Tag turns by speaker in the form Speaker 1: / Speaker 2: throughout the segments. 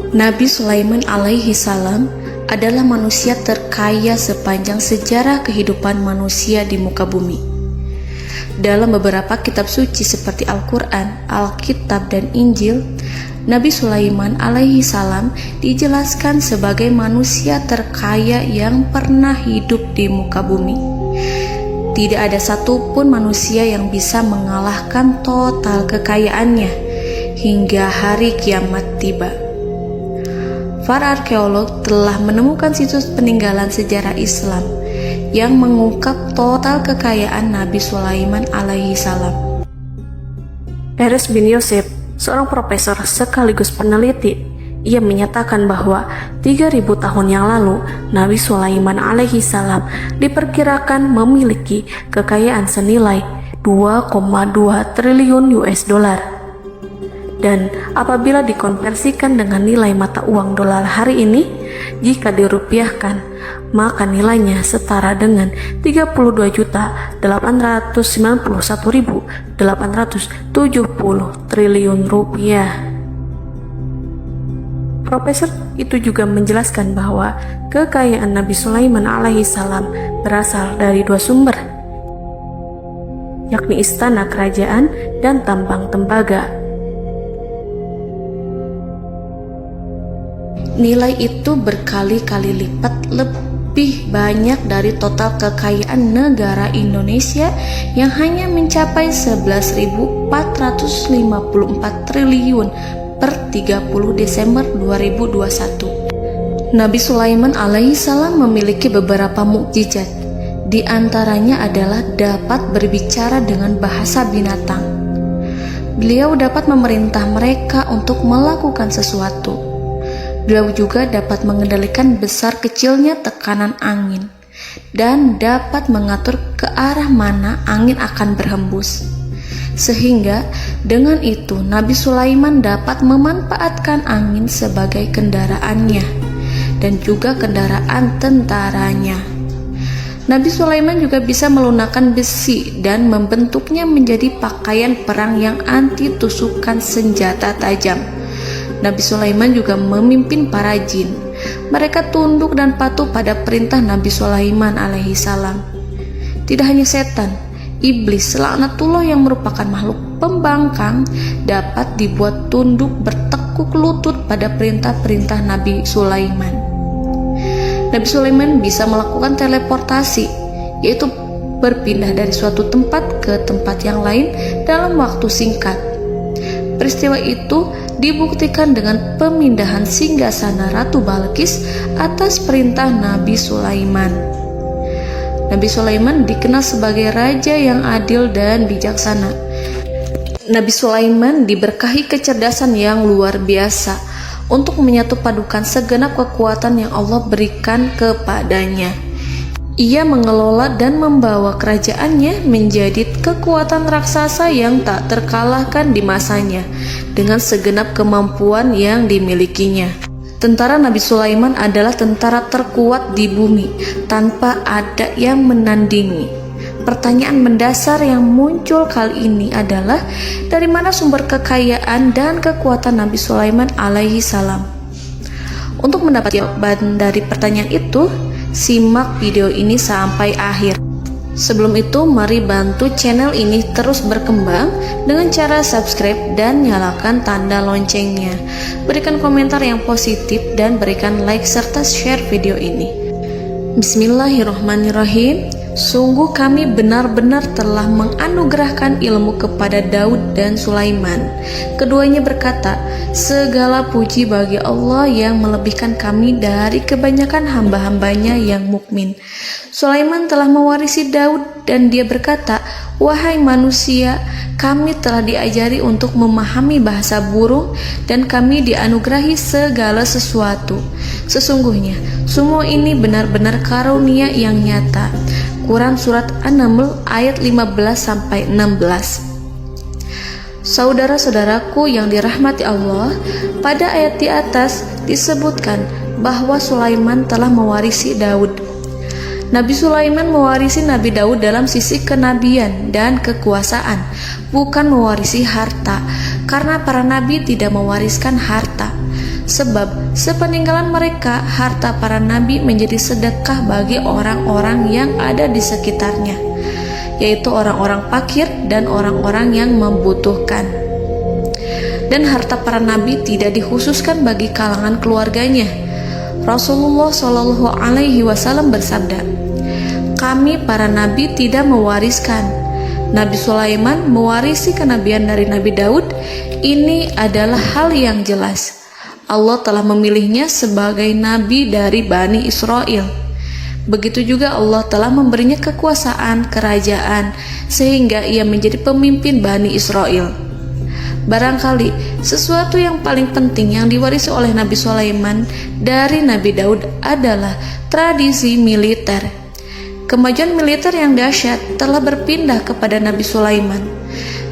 Speaker 1: Nabi Sulaiman alaihi salam adalah manusia terkaya sepanjang sejarah kehidupan manusia di muka bumi. Dalam beberapa kitab suci seperti Al-Quran, Alkitab, dan Injil, Nabi Sulaiman alaihi salam dijelaskan sebagai manusia terkaya yang pernah hidup di muka bumi. Tidak ada satupun manusia yang bisa mengalahkan total kekayaannya hingga hari kiamat tiba. Para arkeolog telah menemukan situs peninggalan sejarah Islam yang mengungkap total kekayaan Nabi Sulaiman alaihi salam. Peres bin Yosef, seorang profesor sekaligus peneliti, ia menyatakan bahwa 3.000 tahun yang lalu Nabi Sulaiman alaihi salam diperkirakan memiliki kekayaan senilai 2,2 triliun US dollar. Dan apabila dikonversikan dengan nilai mata uang dolar hari ini, jika dirupiahkan, maka nilainya setara dengan 32.891.870 triliun rupiah. Profesor itu juga menjelaskan bahwa kekayaan Nabi Sulaiman alaihi salam berasal dari dua sumber, yakni istana kerajaan dan tambang tembaga. Nilai itu berkali-kali lipat lebih banyak dari total kekayaan negara Indonesia yang hanya mencapai 11.454 triliun per 30 Desember 2021. Nabi Sulaiman alaihi salam memiliki beberapa mukjizat. Di antaranya adalah dapat berbicara dengan bahasa binatang. Beliau dapat memerintah mereka untuk melakukan sesuatu. Beliau juga dapat mengendalikan besar kecilnya tekanan angin dan dapat mengatur ke arah mana angin akan berhembus. Sehingga dengan itu Nabi Sulaiman dapat memanfaatkan angin sebagai kendaraannya dan juga kendaraan tentaranya. Nabi Sulaiman juga bisa melunakkan besi dan membentuknya menjadi pakaian perang yang anti tusukan senjata tajam. Nabi Sulaiman juga memimpin para jin. Mereka tunduk dan patuh pada perintah Nabi Sulaiman alaihi salam. Tidak hanya setan, iblis laknatullah yang merupakan makhluk pembangkang dapat dibuat tunduk bertekuk lutut pada perintah-perintah Nabi Sulaiman. Nabi Sulaiman bisa melakukan teleportasi, yaitu berpindah dari suatu tempat ke tempat yang lain dalam waktu singkat. Peristiwa itu dibuktikan dengan pemindahan singgasana Ratu Balqis atas perintah Nabi Sulaiman. Nabi Sulaiman dikenal sebagai raja yang adil dan bijaksana. Nabi Sulaiman diberkahi kecerdasan yang luar biasa untuk menyatu padukan segenap kekuatan yang Allah berikan kepadanya. Ia mengelola dan membawa kerajaannya menjadi kekuatan raksasa yang tak terkalahkan di masanya dengan segenap kemampuan yang dimilikinya. Tentara Nabi Sulaiman adalah tentara terkuat di bumi tanpa ada yang menandingi. Pertanyaan mendasar yang muncul kali ini adalah dari mana sumber kekayaan dan kekuatan Nabi Sulaiman alaihi salam? Untuk mendapat jawaban dari pertanyaan itu, simak video ini sampai akhir. Sebelum itu, mari bantu channel ini terus berkembang dengan cara subscribe dan nyalakan tanda loncengnya. Berikan komentar yang positif dan berikan like serta share video ini. Bismillahirrahmanirrahim. Sungguh kami benar-benar telah menganugerahkan ilmu kepada Daud dan Sulaiman. Keduanya berkata, segala puji bagi Allah yang melebihkan kami dari kebanyakan hamba-hambanya yang mukmin. Sulaiman telah mewarisi Daud dan dia berkata, wahai manusia, kami telah diajari untuk memahami bahasa burung dan kami dianugerahi segala sesuatu. Sesungguhnya, semua ini benar-benar karunia yang nyata. Quran Surat An-Naml ayat 15-16. Saudara-saudaraku yang dirahmati Allah, pada ayat di atas disebutkan bahwa Sulaiman telah mewarisi Daud. Nabi Sulaiman mewarisi Nabi Daud dalam sisi kenabian dan kekuasaan, bukan mewarisi harta, karena para nabi tidak mewariskan harta. Sebab sepeninggalan mereka, harta para nabi menjadi sedekah bagi orang-orang yang ada di sekitarnya, yaitu orang-orang fakir dan orang-orang yang membutuhkan. Dan harta para nabi tidak dikhususkan bagi kalangan keluarganya. Rasulullah Shallallahu Alaihi Wasallam bersabda, "Kami para nabi tidak mewariskan. Nabi Sulaiman mewarisi kenabian dari Nabi Daud. Ini adalah hal yang jelas. Allah telah memilihnya sebagai nabi dari Bani Israel. Begitu juga Allah telah memberinya kekuasaan kerajaan sehingga ia menjadi pemimpin Bani Israel." Barangkali sesuatu yang paling penting yang diwarisi oleh Nabi Sulaiman dari Nabi Daud adalah tradisi militer. Kemajuan militer yang dahsyat telah berpindah kepada Nabi Sulaiman.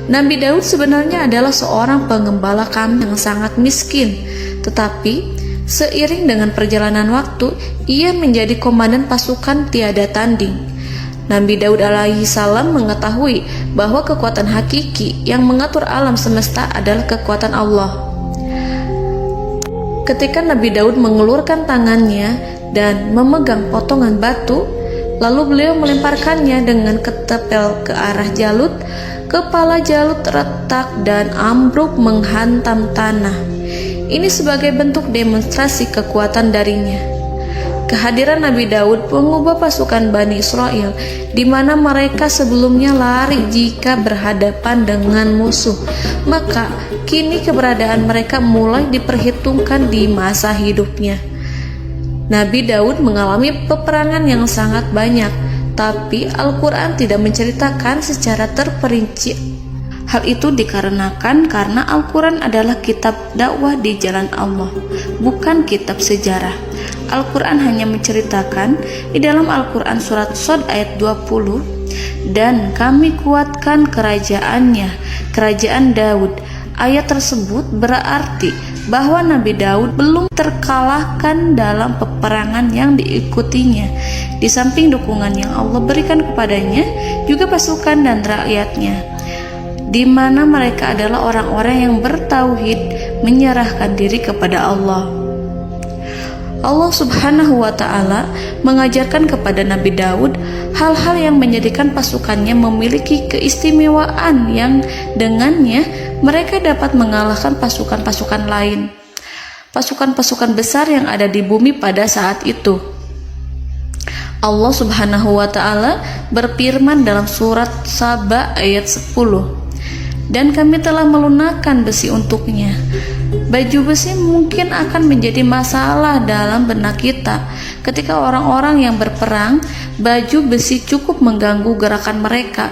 Speaker 1: Nabi Daud sebenarnya adalah seorang pengembala kambing yang sangat miskin, tetapi seiring dengan perjalanan waktu, ia menjadi komandan pasukan tiada tanding. Nabi Daud alaihi salam mengetahui bahwa kekuatan hakiki yang mengatur alam semesta adalah kekuatan Allah. Ketika Nabi Daud mengulurkan tangannya dan memegang potongan batu, lalu beliau melemparkannya dengan ketepel ke arah Jalut, kepala Jalut retak dan ambruk menghantam tanah. Ini sebagai bentuk demonstrasi kekuatan darinya. Kehadiran Nabi Daud mengubah pasukan Bani Israel, di mana mereka sebelumnya lari jika berhadapan dengan musuh. Maka kini keberadaan mereka mulai diperhitungkan di masa hidupnya. Nabi Daud mengalami peperangan yang sangat banyak, tapi Al-Quran tidak menceritakan secara terperinci. Hal itu dikarenakan karena Al-Quran adalah kitab dakwah di jalan Allah, bukan kitab sejarah. Al-Quran hanya menceritakan di dalam Al-Quran surat Shad ayat 20, "Dan kami kuatkan kerajaannya, kerajaan Daud." Ayat tersebut berarti bahwa Nabi Daud belum terkalahkan dalam peperangan yang diikutinya. Di samping dukungan yang Allah berikan kepadanya, juga pasukan dan rakyatnya, di mana mereka adalah orang-orang yang bertauhid, menyerahkan diri kepada Allah. Allah Subhanahu wa Ta'ala mengajarkan kepada Nabi Daud hal-hal yang menjadikan pasukannya memiliki keistimewaan yang dengannya mereka dapat mengalahkan pasukan-pasukan lain, pasukan-pasukan besar yang ada di bumi pada saat itu. Allah Subhanahu wa Ta'ala berfirman dalam surat Saba ayat 10, "Dan kami telah melunakkan besi untuknya." Baju besi mungkin akan menjadi masalah dalam benak kita. Ketika orang-orang yang berperang, baju besi cukup mengganggu gerakan mereka.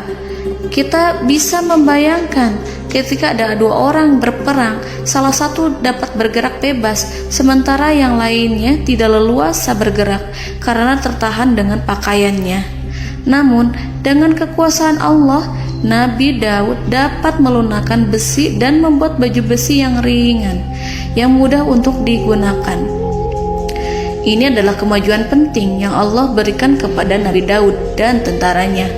Speaker 1: Kita bisa membayangkan ketika ada dua orang berperang, salah satu dapat bergerak bebas, sementara yang lainnya tidak leluasa bergerak karena tertahan dengan pakaiannya. Namun, dengan kekuasaan Allah, Nabi Daud dapat melunakkan besi dan membuat baju besi yang ringan, yang mudah untuk digunakan. Ini adalah kemajuan penting yang Allah berikan kepada Nabi Daud dan tentaranya.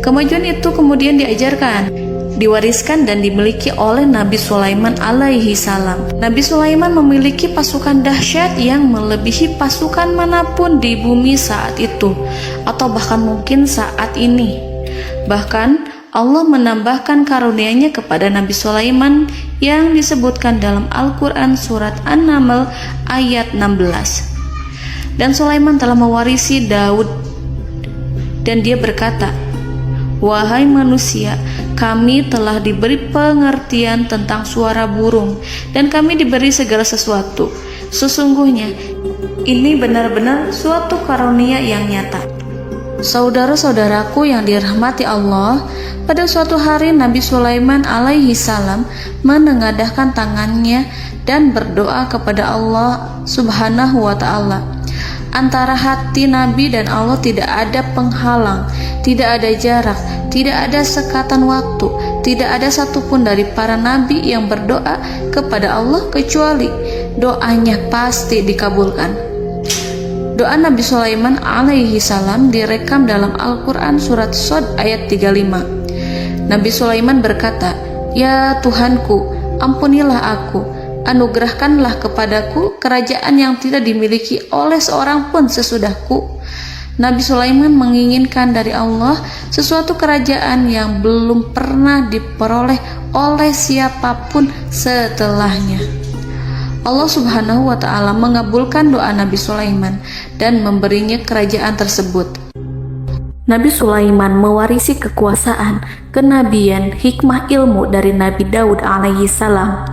Speaker 1: Kemajuan itu kemudian diajarkan, diwariskan dan dimiliki oleh Nabi Sulaiman alaihi salam. Nabi Sulaiman memiliki pasukan dahsyat yang melebihi pasukan manapun di bumi saat itu, atau bahkan mungkin saat ini. Bahkan Allah menambahkan karunia-Nya kepada Nabi Sulaiman yang disebutkan dalam Al-Quran surat An-Naml ayat 16. Dan Sulaiman telah mewarisi Daud, dan dia berkata, "Wahai manusia, kami telah diberi pengertian tentang suara burung, dan kami diberi segala sesuatu. Sesungguhnya ini benar-benar suatu karunia yang nyata." Saudara-saudaraku yang dirahmati Allah, pada suatu hari Nabi Sulaiman alaihi salam menengadahkan tangannya dan berdoa kepada Allah Subhanahu wa Ta'ala. Antara hati Nabi dan Allah tidak ada penghalang, tidak ada jarak, tidak ada sekatan waktu, tidak ada satupun dari para nabi yang berdoa kepada Allah kecuali doanya pasti dikabulkan. Doa Nabi Sulaiman alaihi salam direkam dalam Al-Quran surat Shad ayat 35. Nabi Sulaiman berkata, "Ya Tuhanku, ampunilah aku, anugerahkanlah kepadaku kerajaan yang tidak dimiliki oleh seorang pun sesudahku. Nabi Sulaiman menginginkan dari Allah sesuatu kerajaan yang belum pernah diperoleh oleh siapapun setelahnya. Allah Subhanahu wa Ta'ala mengabulkan doa Nabi Sulaiman dan memberinya kerajaan tersebut. Nabi Sulaiman mewarisi kekuasaan, kenabian, hikmah ilmu dari Nabi Daud alaihi salam.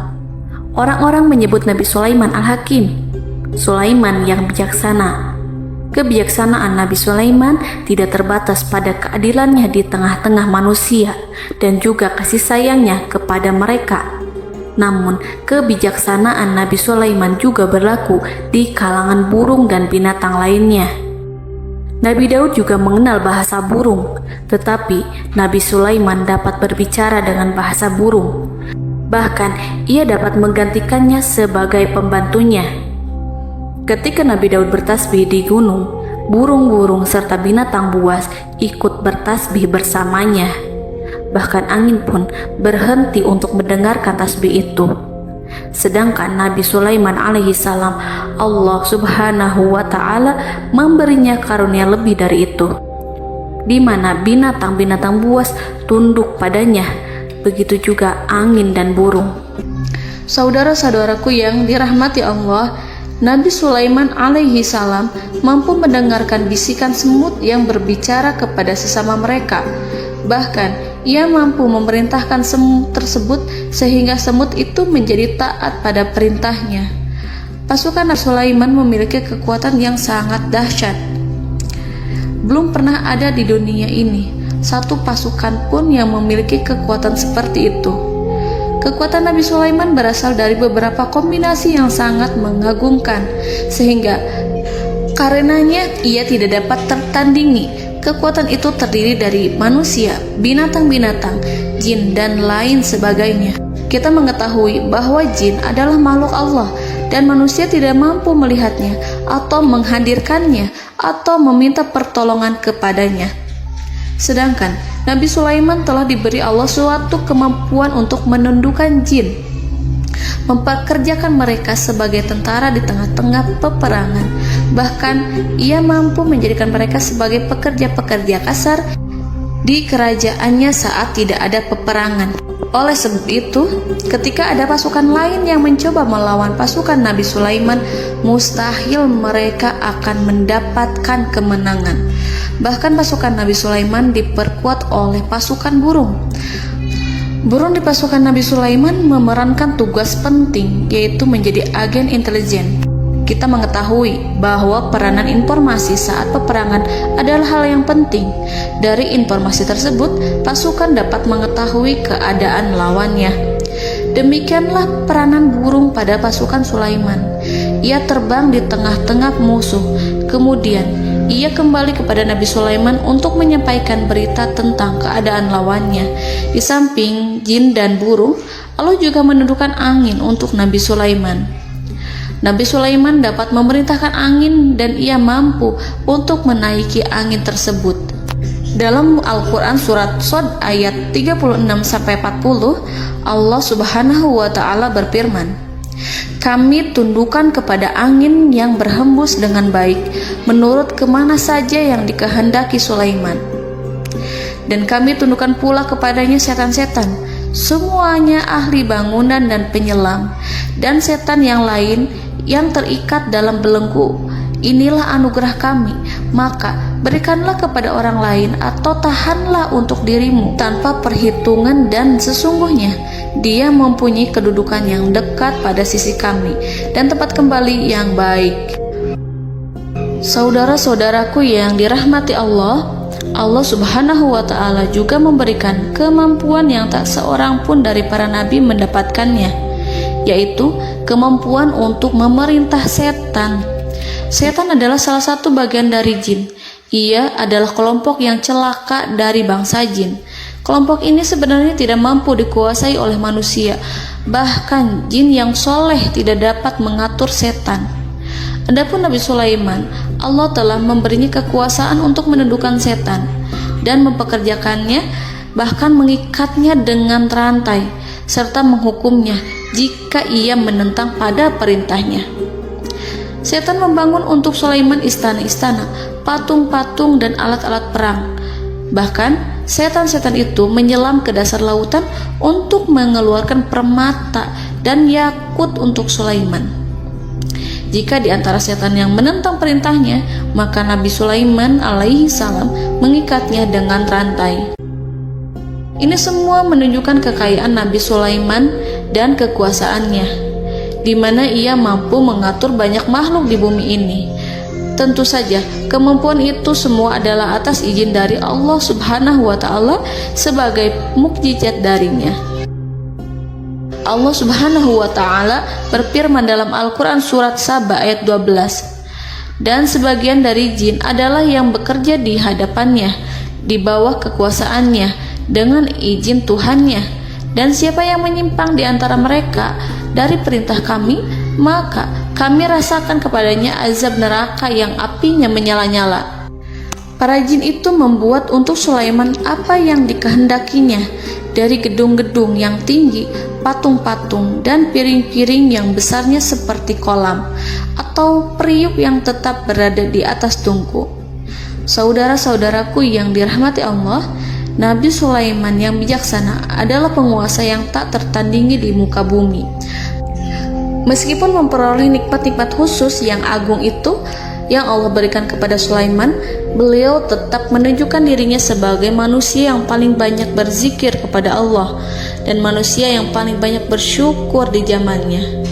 Speaker 1: Orang-orang menyebut Nabi Sulaiman Al-Hakim, Sulaiman yang bijaksana. Kebijaksanaan Nabi Sulaiman tidak terbatas pada keadilannya di tengah-tengah manusia dan juga kasih sayangnya kepada mereka. Namun, kebijaksanaan Nabi Sulaiman juga berlaku di kalangan burung dan binatang lainnya. Nabi Daud juga mengenal bahasa burung, tetapi Nabi Sulaiman dapat berbicara dengan bahasa burung. Bahkan, ia dapat menggantikannya sebagai pembantunya. Ketika Nabi Daud bertasbih di gunung, burung-burung serta binatang buas ikut bertasbih bersamanya. Bahkan angin pun berhenti untuk mendengarkan tasbih itu. Sedangkan Nabi Sulaiman alaihi salam, Allah Subhanahu wa Ta'ala memberinya karunia lebih dari itu, di mana binatang-binatang buas tunduk padanya, begitu juga angin dan burung. Saudara-saudaraku yang dirahmati Allah, Nabi Sulaiman alaihi salam mampu mendengarkan bisikan semut yang berbicara kepada sesama mereka. Bahkan, ia mampu memerintahkan semut tersebut sehingga semut itu menjadi taat pada perintahnya. Pasukan Nabi Sulaiman memiliki kekuatan yang sangat dahsyat. Belum pernah ada di dunia ini satu pasukan pun yang memiliki kekuatan seperti itu. Kekuatan Nabi Sulaiman berasal dari beberapa kombinasi yang sangat mengagumkan, sehingga karenanya ia tidak dapat tertandingi. Kekuatan itu terdiri dari manusia, binatang-binatang, jin, dan lain sebagainya. Kita mengetahui bahwa jin adalah makhluk Allah dan manusia tidak mampu melihatnya atau menghadirkannya atau meminta pertolongan kepadanya. Sedangkan Nabi Sulaiman telah diberi Allah suatu kemampuan untuk menundukkan jin, mempekerjakan mereka sebagai tentara di tengah-tengah peperangan. Bahkan ia mampu menjadikan mereka sebagai pekerja-pekerja kasar di kerajaannya saat tidak ada peperangan. Oleh sebab itu, ketika ada pasukan lain yang mencoba melawan pasukan Nabi Sulaiman, mustahil mereka akan mendapatkan kemenangan. Bahkan pasukan Nabi Sulaiman diperkuat oleh pasukan burung. Burung di pasukan Nabi Sulaiman memerankan tugas penting, yaitu menjadi agen intelijen. Kita mengetahui bahwa peranan informasi saat peperangan adalah hal yang penting. Dari informasi tersebut, pasukan dapat mengetahui keadaan lawannya. Demikianlah peranan burung pada pasukan Sulaiman. Ia terbang di tengah-tengah musuh. Kemudian, ia kembali kepada Nabi Sulaiman untuk menyampaikan berita tentang keadaan lawannya. Di samping jin dan burung, Allah juga menundukkan angin untuk Nabi Sulaiman. Nabi Sulaiman dapat memerintahkan angin dan ia mampu untuk menaiki angin tersebut. Dalam Al-Quran surat Shad ayat 36-40, Allah Subhanahu wa Ta'ala berfirman, "Kami tundukkan kepada angin yang berhembus dengan baik menurut kemana saja yang dikehendaki Sulaiman. Dan kami tundukkan pula kepadanya setan-setan, semuanya ahli bangunan dan penyelam, dan setan yang lain yang terikat dalam belenggu. Inilah anugerah kami, maka berikanlah kepada orang lain atau tahanlah untuk dirimu tanpa perhitungan, dan sesungguhnya Dia mempunyai kedudukan yang dekat pada sisi kami dan tempat kembali yang baik." Saudara-saudaraku yang dirahmati Allah, Allah Subhanahu wa Ta'ala juga memberikan kemampuan yang tak seorang pun dari para nabi mendapatkannya, yaitu kemampuan untuk memerintah setan. Setan adalah salah satu bagian dari jin. Ia adalah kelompok yang celaka dari bangsa jin. Kelompok ini sebenarnya tidak mampu dikuasai oleh manusia. Bahkan jin yang soleh tidak dapat mengatur setan. Adapun Nabi Sulaiman, Allah telah memberinya kekuasaan untuk menundukkan setan dan mempekerjakannya, bahkan mengikatnya dengan rantai serta menghukumnya jika ia menentang pada perintahnya. Setan membangun untuk Sulaiman istana-istana, patung-patung, dan alat-alat perang. Bahkan setan-setan itu menyelam ke dasar lautan untuk mengeluarkan permata dan yakut untuk Sulaiman. Jika di antara setan yang menentang perintahnya, maka Nabi Sulaiman alaihi salam mengikatnya dengan rantai. Ini semua menunjukkan kekayaan Nabi Sulaiman dan kekuasaannya, di mana ia mampu mengatur banyak makhluk di bumi ini. Tentu saja, kemampuan itu semua adalah atas izin dari Allah Subhanahu wa Ta'ala sebagai mukjizat darinya. Allah Subhanahu wa Ta'ala berfirman dalam Al-Quran surat Saba ayat 12, dan sebagian dari jin adalah yang bekerja di hadapannya, di bawah kekuasaannya, dengan izin Tuhannya. Dan siapa yang menyimpang di antara mereka dari perintah kami, maka kami rasakan kepadanya azab neraka yang apinya menyala-nyala. Para jin itu membuat untuk Sulaiman apa yang dikehendakinya, dari gedung-gedung yang tinggi, patung-patung, dan piring-piring yang besarnya seperti kolam, atau periuk yang tetap berada di atas tungku. Saudara-saudaraku yang dirahmati Allah, Nabi Sulaiman yang bijaksana adalah penguasa yang tak tertandingi di muka bumi. Meskipun memperoleh nikmat-nikmat khusus yang agung itu yang Allah berikan kepada Sulaiman, beliau tetap menunjukkan dirinya sebagai manusia yang paling banyak berzikir kepada Allah dan manusia yang paling banyak bersyukur di zamannya.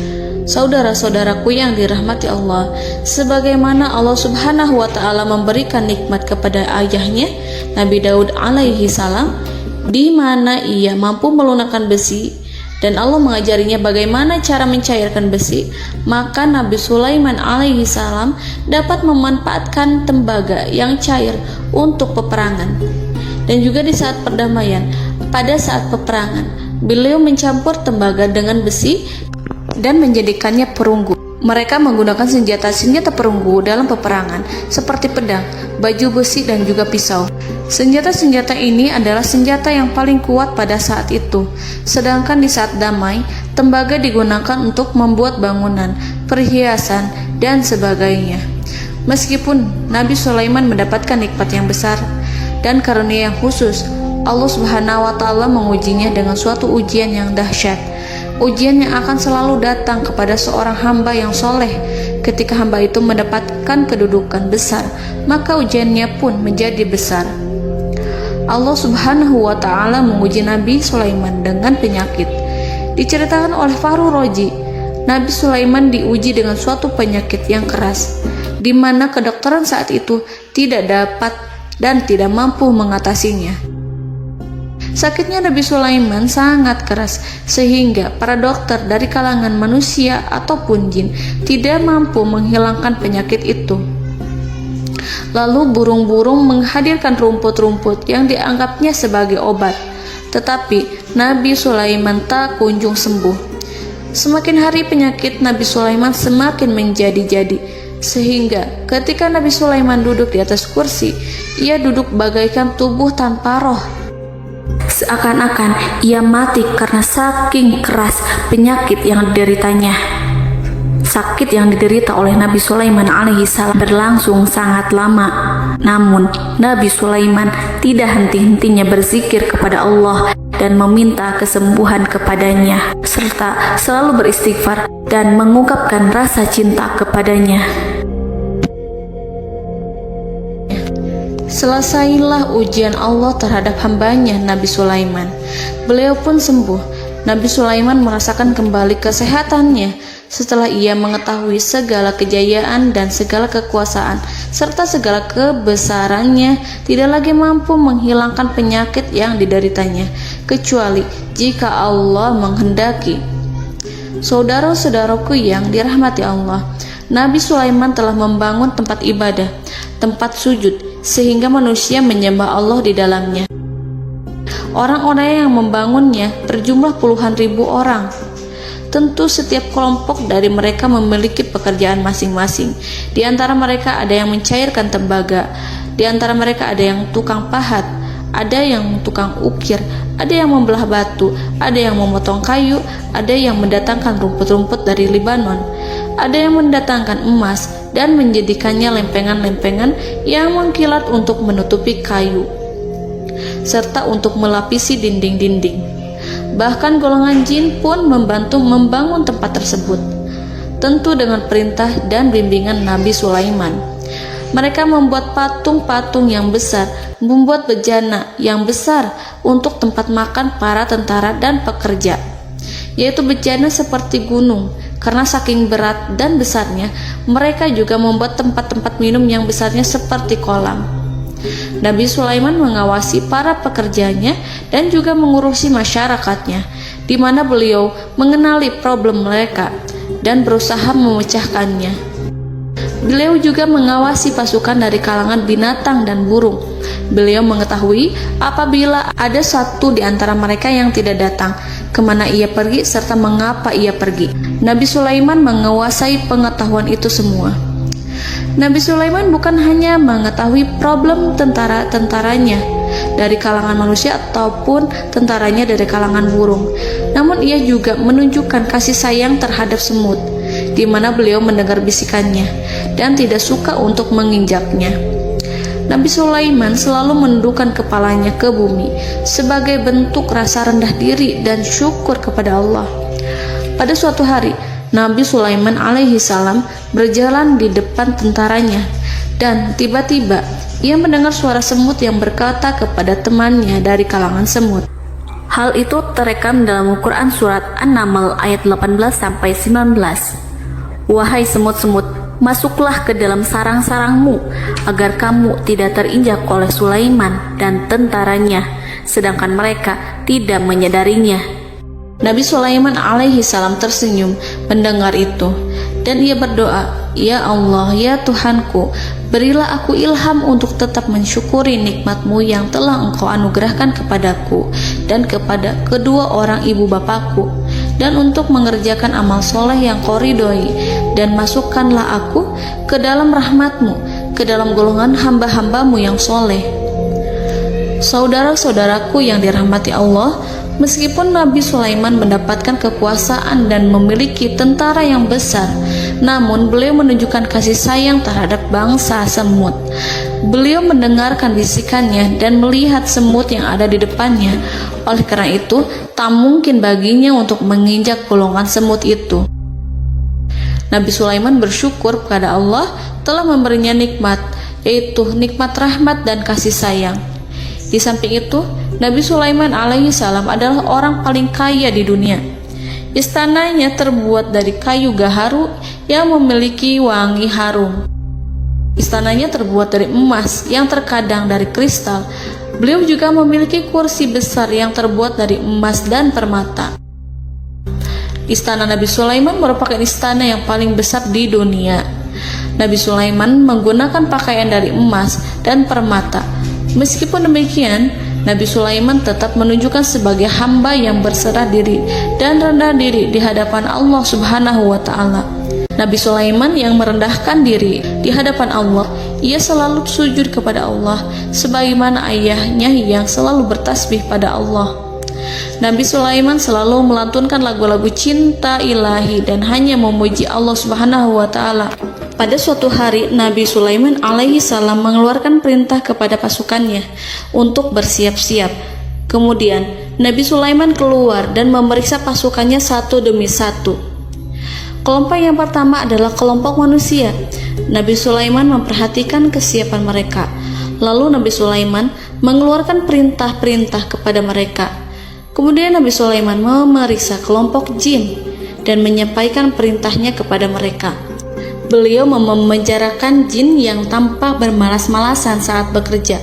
Speaker 1: Saudara-saudaraku yang dirahmati Allah, sebagaimana Allah Subhanahu wa Ta'ala memberikan nikmat kepada ayahnya Nabi Daud alaihi salam, di mana ia mampu melunakkan besi, dan Allah mengajarinya bagaimana cara mencairkan besi, maka Nabi Sulaiman alaihi salam dapat memanfaatkan tembaga yang cair untuk peperangan. Dan juga di saat perdamaian, pada saat peperangan, beliau mencampur tembaga dengan besi dan menjadikannya perunggu. Mereka menggunakan senjata-senjata perunggu dalam peperangan seperti pedang, baju besi, dan juga pisau. Senjata-senjata ini adalah senjata yang paling kuat pada saat itu. Sedangkan di saat damai, tembaga digunakan untuk membuat bangunan, perhiasan, dan sebagainya. Meskipun Nabi Sulaiman mendapatkan nikmat yang besar dan karunia yang khusus, Allah Subhanahu wa Ta'ala mengujinya dengan suatu ujian yang dahsyat. Ujian yang akan selalu datang kepada seorang hamba yang soleh. Ketika hamba itu mendapatkan kedudukan besar, maka ujiannya pun menjadi besar. Allah Subhanahu wa Ta'ala menguji Nabi Sulaiman dengan penyakit. Diceritakan oleh Fahru Roji, Nabi Sulaiman diuji dengan suatu penyakit yang keras, di mana kedokteran saat itu tidak dapat dan tidak mampu mengatasinya. Sakitnya Nabi Sulaiman sangat keras, sehingga para dokter dari kalangan manusia ataupun jin tidak mampu menghilangkan penyakit itu. Lalu burung-burung menghadirkan rumput-rumput yang dianggapnya sebagai obat, tetapi Nabi Sulaiman tak kunjung sembuh. Semakin hari penyakit Nabi Sulaiman semakin menjadi-jadi, sehingga ketika Nabi Sulaiman duduk di atas kursi, ia duduk bagaikan tubuh tanpa roh. Seakan-akan ia mati karena saking keras penyakit yang dideritanya. Sakit yang diderita oleh Nabi Sulaiman alaihi salam berlangsung sangat lama. Namun Nabi Sulaiman tidak henti-hentinya berzikir kepada Allah dan meminta kesembuhan kepadanya, serta selalu beristighfar dan mengungkapkan rasa cinta kepadanya. Selesailah ujian Allah terhadap hambanya Nabi Sulaiman. Beliau pun sembuh. Nabi Sulaiman merasakan kembali kesehatannya setelah ia mengetahui segala kejayaan dan segala kekuasaan serta segala kebesarannya tidak lagi mampu menghilangkan penyakit yang dideritanya, kecuali jika Allah menghendaki. Saudara-saudaraku yang dirahmati Allah, Nabi Sulaiman telah membangun tempat ibadah, tempat sujud, sehingga manusia menyembah Allah di dalamnya. Orang-orang yang membangunnya berjumlah puluhan ribu orang. Tentu setiap kelompok dari mereka memiliki pekerjaan masing-masing. Di antara mereka ada yang mencairkan tembaga, di antara mereka ada yang tukang pahat, ada yang tukang ukir, ada yang membelah batu, ada yang memotong kayu, ada yang mendatangkan rumput-rumput dari Libanon, ada yang mendatangkan emas dan menjadikannya lempengan-lempengan yang mengkilat untuk menutupi kayu, serta untuk melapisi dinding-dinding. Bahkan golongan jin pun membantu membangun tempat tersebut, tentu dengan perintah dan bimbingan Nabi Sulaiman. Mereka membuat patung-patung yang besar, membuat bejana yang besar untuk tempat makan para tentara dan pekerja, yaitu bejana seperti gunung. Karena saking berat dan besarnya, mereka juga membuat tempat-tempat minum yang besarnya seperti kolam. Nabi Sulaiman mengawasi para pekerjanya dan juga mengurusi masyarakatnya, di mana beliau mengenali problem mereka dan berusaha memecahkannya. Beliau juga mengawasi pasukan dari kalangan binatang dan burung. Beliau mengetahui apabila ada satu di antara mereka yang tidak datang, kemana ia pergi, serta mengapa ia pergi. Nabi Sulaiman menguasai pengetahuan itu semua. Nabi Sulaiman bukan hanya mengetahui problem tentara-tentaranya dari kalangan manusia ataupun tentaranya dari kalangan burung, namun ia juga menunjukkan kasih sayang terhadap semut, di mana beliau mendengar bisikannya dan tidak suka untuk menginjaknya. Nabi Sulaiman selalu menundukkan kepalanya ke bumi sebagai bentuk rasa rendah diri dan syukur kepada Allah. Pada suatu hari, Nabi Sulaiman alaihi salam berjalan di depan tentaranya dan tiba-tiba ia mendengar suara semut yang berkata kepada temannya dari kalangan semut. Hal itu terekam dalam Al-Quran surat An-Naml ayat 18-19. Wahai semut-semut, masuklah ke dalam sarang-sarangmu agar kamu tidak terinjak oleh Sulaiman dan tentaranya, sedangkan mereka tidak menyadarinya. Nabi Sulaiman alaihi salam tersenyum mendengar itu dan ia berdoa, "Ya Allah, ya Tuhanku, berilah aku ilham untuk tetap mensyukuri nikmat-Mu yang telah Engkau anugerahkan kepadaku dan kepada kedua orang ibu bapakku, dan untuk mengerjakan amal soleh yang Kau ridhoi, dan masukkanlah aku ke dalam rahmat-Mu, ke dalam golongan hamba-hamba-Mu yang soleh." Saudara-saudaraku yang dirahmati Allah, meskipun Nabi Sulaiman mendapatkan kekuasaan dan memiliki tentara yang besar, namun beliau menunjukkan kasih sayang terhadap bangsa semut. Beliau mendengarkan bisikannya dan melihat semut yang ada di depannya. Oleh karena itu, tak mungkin baginya untuk menginjak golongan semut itu. Nabi Sulaiman bersyukur kepada Allah telah memberinya nikmat, yaitu nikmat rahmat dan kasih sayang. Di samping itu, Nabi Sulaiman alaihi salam adalah orang paling kaya di dunia. Istananya terbuat dari kayu gaharu yang memiliki wangi harum. Istananya terbuat dari emas yang terkadang dari kristal. Beliau juga memiliki kursi besar yang terbuat dari emas dan permata. Istana Nabi Sulaiman merupakan istana yang paling besar di dunia. Nabi Sulaiman menggunakan pakaian dari emas dan permata. Meskipun demikian, Nabi Sulaiman tetap menunjukkan sebagai hamba yang berserah diri dan rendah diri di hadapan Allah Subhanahu wa Ta'ala. Nabi Sulaiman yang merendahkan diri di hadapan Allah, ia selalu sujud kepada Allah sebagaimana ayahnya yang selalu bertasbih pada Allah. Nabi Sulaiman selalu melantunkan lagu-lagu cinta ilahi dan hanya memuji Allah Subhanahu wa Ta'ala. Pada suatu hari, Nabi Sulaiman alaihi salam mengeluarkan perintah kepada pasukannya untuk bersiap-siap. Kemudian, Nabi Sulaiman keluar dan memeriksa pasukannya satu demi satu. Kelompok yang pertama adalah kelompok manusia. Nabi Sulaiman memperhatikan kesiapan mereka. Lalu Nabi Sulaiman mengeluarkan perintah-perintah kepada mereka. Kemudian Nabi Sulaiman memeriksa kelompok jin dan menyampaikan perintahnya kepada mereka. Beliau memenjarakan jin yang tampak bermalas-malasan saat bekerja.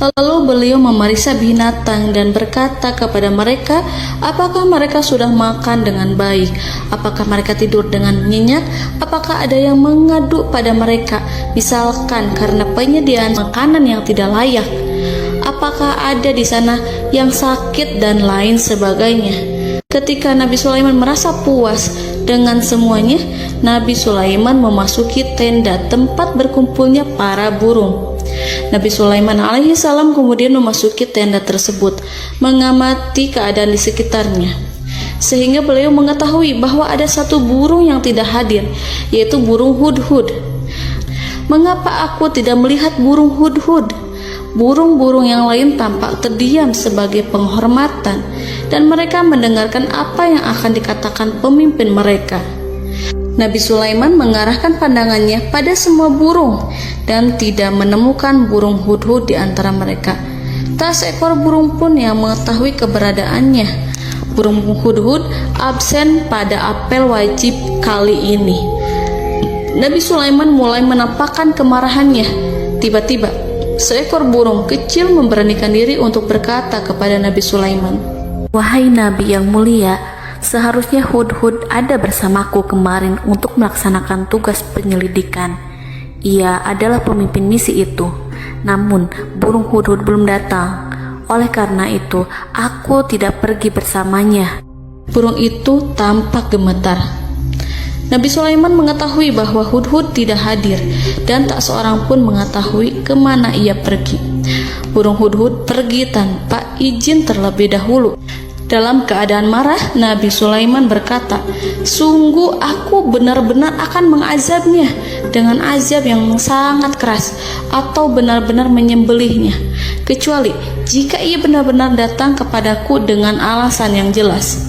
Speaker 1: Lalu beliau memeriksa binatang dan berkata kepada mereka, apakah mereka sudah makan dengan baik, apakah mereka tidur dengan nyenyak, apakah ada yang mengadu pada mereka, misalkan karena penyediaan makanan yang tidak layak, apakah ada di sana yang sakit dan lain sebagainya. Ketika Nabi Sulaiman merasa puas dengan semuanya, Nabi Sulaiman memasuki tenda tempat berkumpulnya para burung. Nabi Sulaiman alaihissalam kemudian memasuki tenda tersebut, mengamati keadaan di sekitarnya, sehingga beliau mengetahui bahwa ada satu burung yang tidak hadir, yaitu burung hudhud. Mengapa aku tidak melihat burung hudhud? Burung-burung yang lain tampak terdiam sebagai penghormatan, dan mereka mendengarkan apa yang akan dikatakan pemimpin mereka. Nabi Sulaiman mengarahkan pandangannya pada semua burung dan tidak menemukan burung hudhud di antara mereka. Tak seekor burung pun yang mengetahui keberadaannya. Burung hudhud absen pada apel wajib kali ini. Nabi Sulaiman mulai menampakkan kemarahannya. Tiba-tiba seekor burung kecil memberanikan diri untuk berkata kepada Nabi Sulaiman, "Wahai Nabi yang mulia, seharusnya hudhud ada bersamaku kemarin untuk melaksanakan tugas penyelidikan. Ia adalah pemimpin misi itu. Namun burung hudhud belum datang. Oleh karena itu, aku tidak pergi bersamanya." Burung itu tampak gemetar. Nabi Sulaiman mengetahui bahwa hudhud tidak hadir dan tak seorang pun mengetahui kemana ia pergi. Burung hudhud pergi tanpa izin terlebih dahulu. Dalam keadaan marah, Nabi Sulaiman berkata, "Sungguh aku benar-benar akan mengazabnya dengan azab yang sangat keras, atau benar-benar menyembelihnya, kecuali jika ia benar-benar datang kepadaku dengan alasan yang jelas."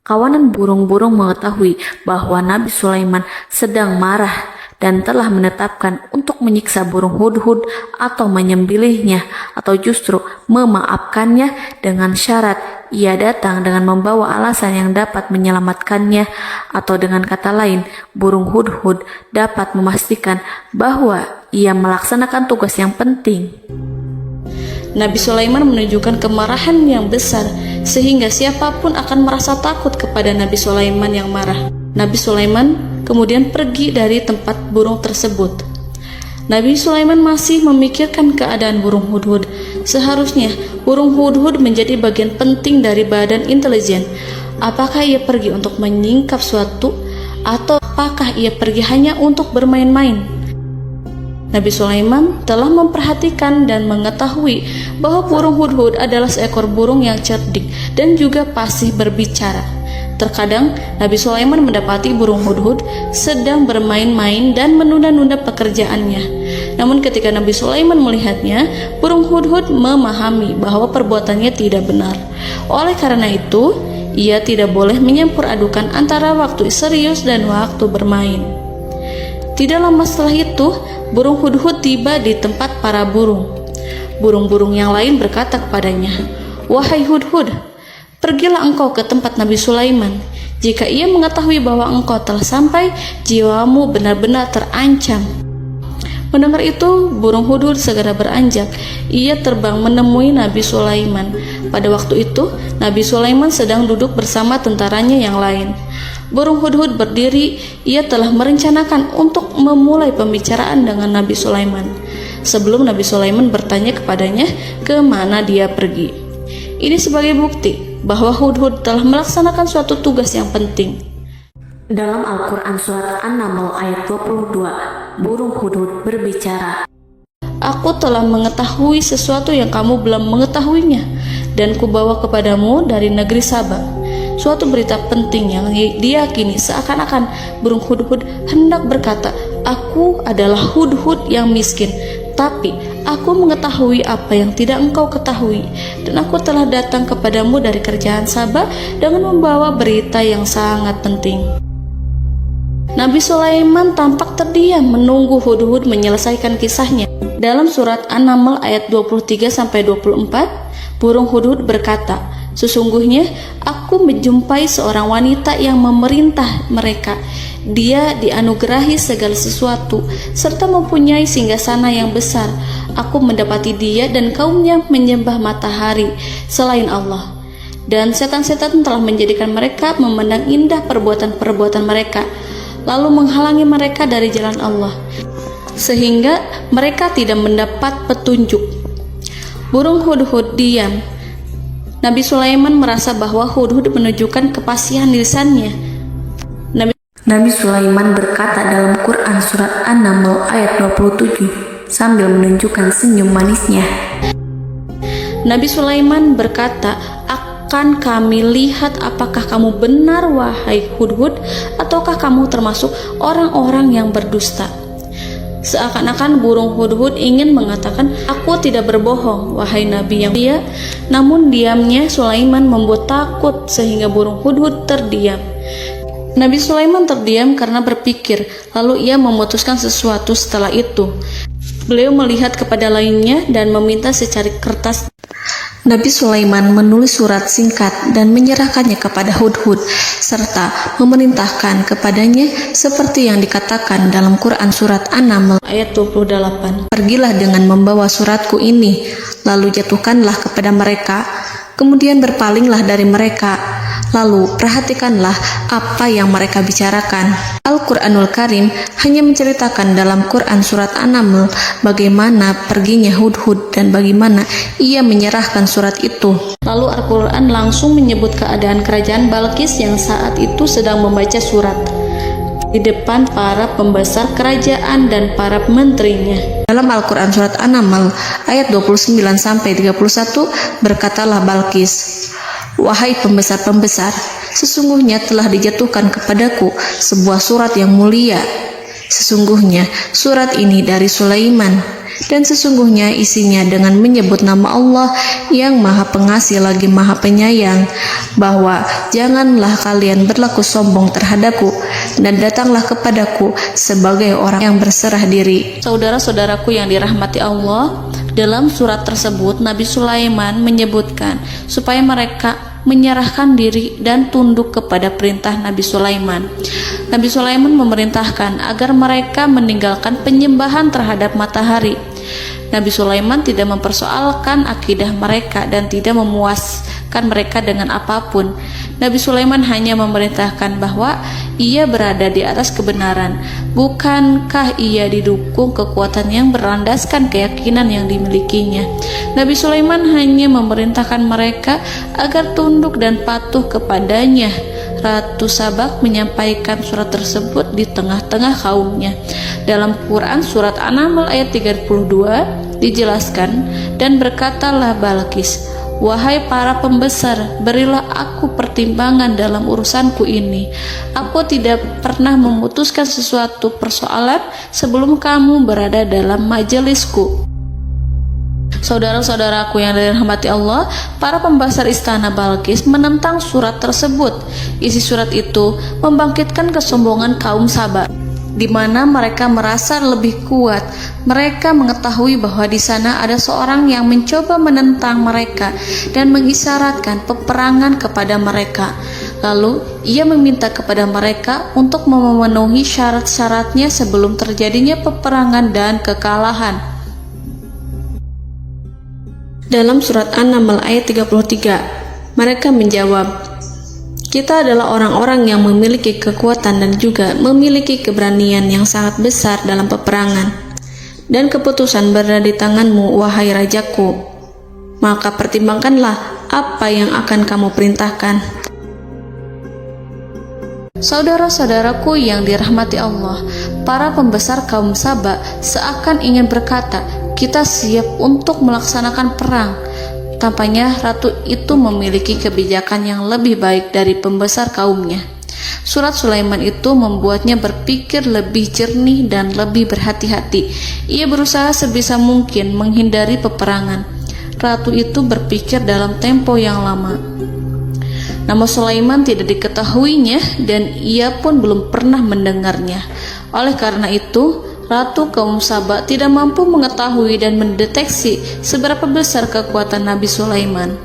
Speaker 1: Kawanan burung-burung mengetahui bahwa Nabi Sulaiman sedang marah dan telah menetapkan untuk menyiksa burung hudhud atau menyembelihnya, atau justru memaafkannya dengan syarat ia datang dengan membawa alasan yang dapat menyelamatkannya, atau dengan kata lain, burung hudhud dapat memastikan bahwa ia melaksanakan tugas yang penting. Nabi Sulaiman menunjukkan kemarahan yang besar sehingga siapapun akan merasa takut kepada Nabi Sulaiman yang marah. Nabi Sulaiman kemudian pergi dari tempat burung tersebut. Nabi Sulaiman masih memikirkan keadaan burung hudhud. Seharusnya burung hudhud menjadi bagian penting dari badan intelijen. Apakah ia pergi untuk menyingkap suatu, atau apakah ia pergi hanya untuk bermain-main? Nabi Sulaiman telah memperhatikan dan mengetahui bahwa burung hudhud adalah seekor burung yang cerdik dan juga fasih berbicara. Terkadang Nabi Sulaiman mendapati burung hudhud sedang bermain-main dan menunda-nunda pekerjaannya. Namun ketika Nabi Sulaiman melihatnya, burung hudhud memahami bahwa perbuatannya tidak benar. Oleh karena itu, ia tidak boleh menyampur adukan antara waktu serius dan waktu bermain. Tidak lama setelah itu, burung hudhud tiba di tempat para burung. Burung-burung yang lain berkata kepadanya, "Wahai hudhud, pergilah engkau ke tempat Nabi Sulaiman. Jika ia mengetahui bahwa engkau telah sampai, jiwamu benar-benar terancam." Mendengar itu, burung hudhud segera beranjak. Ia terbang menemui Nabi Sulaiman. Pada waktu itu, Nabi Sulaiman sedang duduk bersama tentaranya yang lain. Burung hudhud berdiri. Ia telah merencanakan untuk memulai pembicaraan dengan Nabi Sulaiman sebelum Nabi Sulaiman bertanya kepadanya kemana dia pergi. Ini sebagai bukti bahwa hudhud telah melaksanakan suatu tugas yang penting. Dalam Al-Quran Surat An-Naml ayat 22, burung hudhud berbicara, "Aku telah mengetahui sesuatu yang kamu belum mengetahuinya, dan kubawa kepadamu dari negeri Saba suatu berita penting yang diyakini." Seakan-akan burung hudhud hendak berkata, "Aku adalah hudhud yang miskin, tapi aku mengetahui apa yang tidak engkau ketahui, dan aku telah datang kepadamu dari kerajaan Saba dengan membawa berita yang sangat penting." Nabi Sulaiman tampak terdiam menunggu hudhud menyelesaikan kisahnya. Dalam surat An-Naml ayat 23-24, burung hudhud berkata, "Sesungguhnya aku menjumpai seorang wanita yang memerintah mereka. Dia dianugerahi segala sesuatu serta mempunyai singgasana yang besar. Aku mendapati dia dan kaumnya menyembah matahari selain Allah, dan setan-setan telah menjadikan mereka memandang indah perbuatan-perbuatan mereka, lalu menghalangi mereka dari jalan Allah, sehingga mereka tidak mendapat petunjuk." Burung hudhud diam. Nabi Sulaiman merasa bahwa Hudhud menunjukkan kefasihan lisannya. Nabi Sulaiman berkata dalam Quran surat An-Naml ayat 27 sambil menunjukkan senyum manisnya. Nabi Sulaiman berkata, "Akan kami lihat apakah kamu benar wahai Hudhud, ataukah kamu termasuk orang-orang yang berdusta." Seakan-akan burung Hudhud ingin mengatakan, "Aku tidak berbohong, wahai Nabi yang mulia." Namun diamnya Sulaiman membuat takut sehingga burung Hudhud terdiam. Nabi Sulaiman terdiam karena berpikir, lalu ia memutuskan sesuatu setelah itu. Beliau melihat kepada lainnya dan meminta secari kertas. Nabi Sulaiman menulis surat singkat dan menyerahkannya kepada Hudhud, serta memerintahkan kepadanya seperti yang dikatakan dalam Quran surat An-Naml ayat 28. "Pergilah dengan membawa suratku ini, lalu jatuhkanlah kepada mereka, kemudian berpalinglah dari mereka, lalu perhatikanlah apa yang mereka bicarakan." Al-Quranul Karim hanya menceritakan dalam Quran surat An-Naml bagaimana perginya Hudhud dan bagaimana ia menyerahkan surat itu. Lalu Al-Quran langsung menyebut keadaan kerajaan Balqis yang saat itu sedang membaca surat di depan para pembesar kerajaan dan para menterinya. Dalam Al-Quran surat An-Naml ayat 29-31 berkatalah Balqis, "Wahai pembesar-pembesar, sesungguhnya telah dijatuhkan kepadaku sebuah surat yang mulia. Sesungguhnya surat ini dari Sulaiman, dan sesungguhnya isinya dengan menyebut nama Allah yang Maha Pengasih lagi Maha Penyayang, bahwa janganlah kalian berlaku sombong terhadapku, dan datanglah kepadaku sebagai orang yang berserah diri." Saudara-saudaraku yang dirahmati Allah, dalam surat tersebut Nabi Sulaiman menyebutkan supaya mereka menyerahkan diri dan tunduk kepada perintah Nabi Sulaiman. Nabi Sulaiman memerintahkan agar mereka meninggalkan penyembahan terhadap matahari. Nabi Sulaiman tidak mempersoalkan akidah mereka dan tidak memuaskan mereka dengan apapun. Nabi Sulaiman hanya memerintahkan bahwa ia berada di atas kebenaran. Bukankah ia didukung kekuatan yang berlandaskan keyakinan yang dimilikinya? Nabi Sulaiman hanya memerintahkan mereka agar tunduk dan patuh kepadanya. Ratu Sabak menyampaikan surat tersebut di tengah-tengah kaumnya. Dalam Quran surat An-Naml ayat 32 dijelaskan, "Dan berkatalah Balqis, wahai para pembesar, berilah aku pertimbangan dalam urusanku ini. Aku tidak pernah memutuskan sesuatu persoalan sebelum kamu berada dalam majelisku." Saudara-saudaraku yang dirahmati Allah, para pembesar istana Balqis menentang surat tersebut. Isi surat itu membangkitkan kesombongan kaum Sabak, di mana mereka merasa lebih kuat. Mereka mengetahui bahwa di sana ada seorang yang mencoba menentang mereka dan mengisyaratkan peperangan kepada mereka. Lalu ia meminta kepada mereka untuk memenuhi syarat-syaratnya sebelum terjadinya peperangan dan kekalahan. Dalam surat An-Naml ayat 33, mereka menjawab, "Kita adalah orang-orang yang memiliki kekuatan dan juga memiliki keberanian yang sangat besar dalam peperangan. Dan keputusan berada di tanganmu, wahai rajaku. Maka pertimbangkanlah apa yang akan kamu perintahkan." Saudara-saudaraku yang dirahmati Allah, para pembesar kaum Sabak seakan ingin berkata, "Kita siap untuk melaksanakan perang." Tampaknya ratu itu memiliki kebijakan yang lebih baik dari pembesar kaumnya. Surat Sulaiman itu membuatnya berpikir lebih jernih dan lebih berhati-hati. Ia berusaha sebisa mungkin menghindari peperangan. Ratu itu berpikir dalam tempo yang lama. Nama Sulaiman tidak diketahuinya dan ia pun belum pernah mendengarnya. Oleh karena itu, Ratu kaum Sabak tidak mampu mengetahui dan mendeteksi seberapa besar kekuatan Nabi Sulaiman.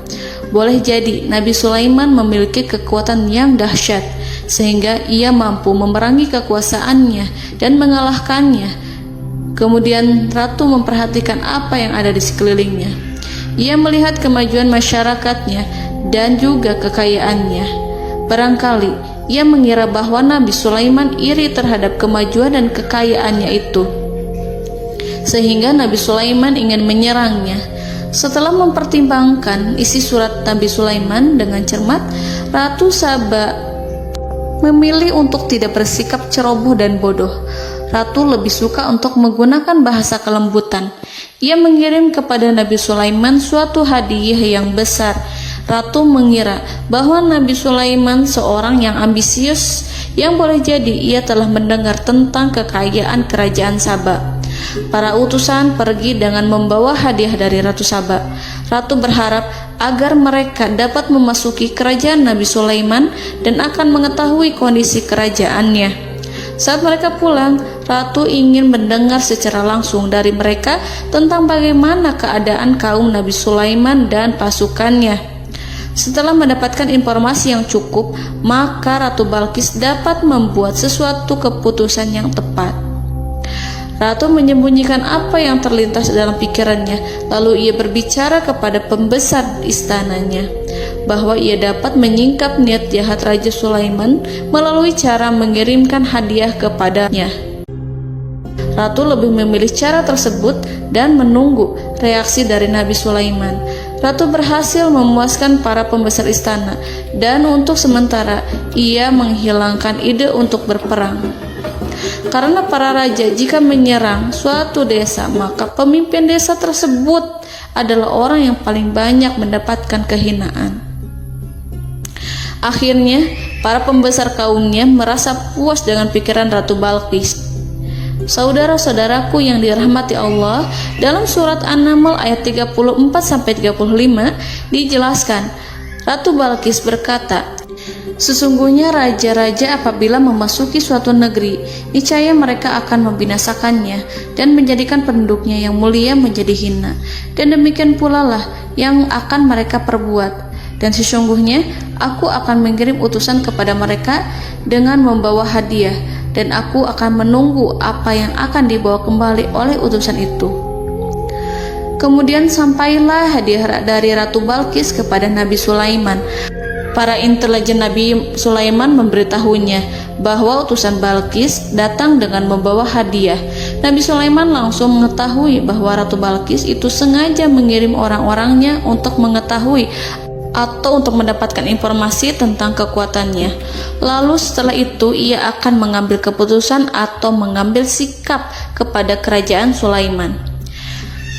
Speaker 1: Boleh jadi Nabi Sulaiman memiliki kekuatan yang dahsyat, sehingga ia mampu memerangi kekuasaannya dan mengalahkannya. Kemudian Ratu memperhatikan apa yang ada di sekelilingnya. Ia melihat kemajuan masyarakatnya dan juga kekayaannya. Barangkali ia mengira bahwa Nabi Sulaiman iri terhadap kemajuan dan kekayaannya itu, sehingga Nabi Sulaiman ingin menyerangnya. Setelah mempertimbangkan isi surat Nabi Sulaiman dengan cermat, Ratu Saba memilih untuk tidak bersikap ceroboh dan bodoh. Ratu lebih suka untuk menggunakan bahasa kelembutan. Ia mengirim kepada Nabi Sulaiman suatu hadiah yang besar. Ratu mengira bahwa Nabi Sulaiman seorang yang ambisius, yang boleh jadi ia telah mendengar tentang kekayaan kerajaan Saba. Para utusan pergi dengan membawa hadiah dari Ratu Saba. Ratu berharap agar mereka dapat memasuki kerajaan Nabi Sulaiman dan akan mengetahui kondisi kerajaannya. Saat mereka pulang, Ratu ingin mendengar secara langsung dari mereka tentang bagaimana keadaan kaum Nabi Sulaiman dan pasukannya. Setelah mendapatkan informasi yang cukup, maka Ratu Balkis dapat membuat sesuatu keputusan yang tepat. Ratu menyembunyikan apa yang terlintas dalam pikirannya, lalu ia berbicara kepada pembesar istananya bahwa ia dapat menyingkap niat jahat Raja Sulaiman melalui cara mengirimkan hadiah kepadanya. Ratu lebih memilih cara tersebut dan menunggu reaksi dari Nabi Sulaiman. Ratu berhasil memuaskan para pembesar istana, dan untuk sementara ia menghilangkan ide untuk berperang. Karena para raja jika menyerang suatu desa, maka pemimpin desa tersebut adalah orang yang paling banyak mendapatkan kehinaan. Akhirnya, para pembesar kaumnya merasa puas dengan pikiran Ratu Balkis. Saudara-saudaraku yang dirahmati Allah, dalam surat An-Naml ayat 34-35 dijelaskan, Ratu Balkis berkata, "Sesungguhnya raja-raja apabila memasuki suatu negeri, niscaya mereka akan membinasakannya dan menjadikan penduduknya yang mulia menjadi hina. Dan demikian pula lah yang akan mereka perbuat. Dan sesungguhnya aku akan mengirim utusan kepada mereka dengan membawa hadiah, dan aku akan menunggu apa yang akan dibawa kembali oleh utusan itu." Kemudian sampailah hadiah dari Ratu Balkis kepada Nabi Sulaiman. Para intelijen Nabi Sulaiman memberitahunya bahwa utusan Balkis datang dengan membawa hadiah. Nabi Sulaiman langsung mengetahui bahwa Ratu Balkis itu sengaja mengirim orang-orangnya untuk mengetahui atau untuk mendapatkan informasi tentang kekuatannya. Lalu setelah itu ia akan mengambil keputusan atau mengambil sikap kepada kerajaan Sulaiman.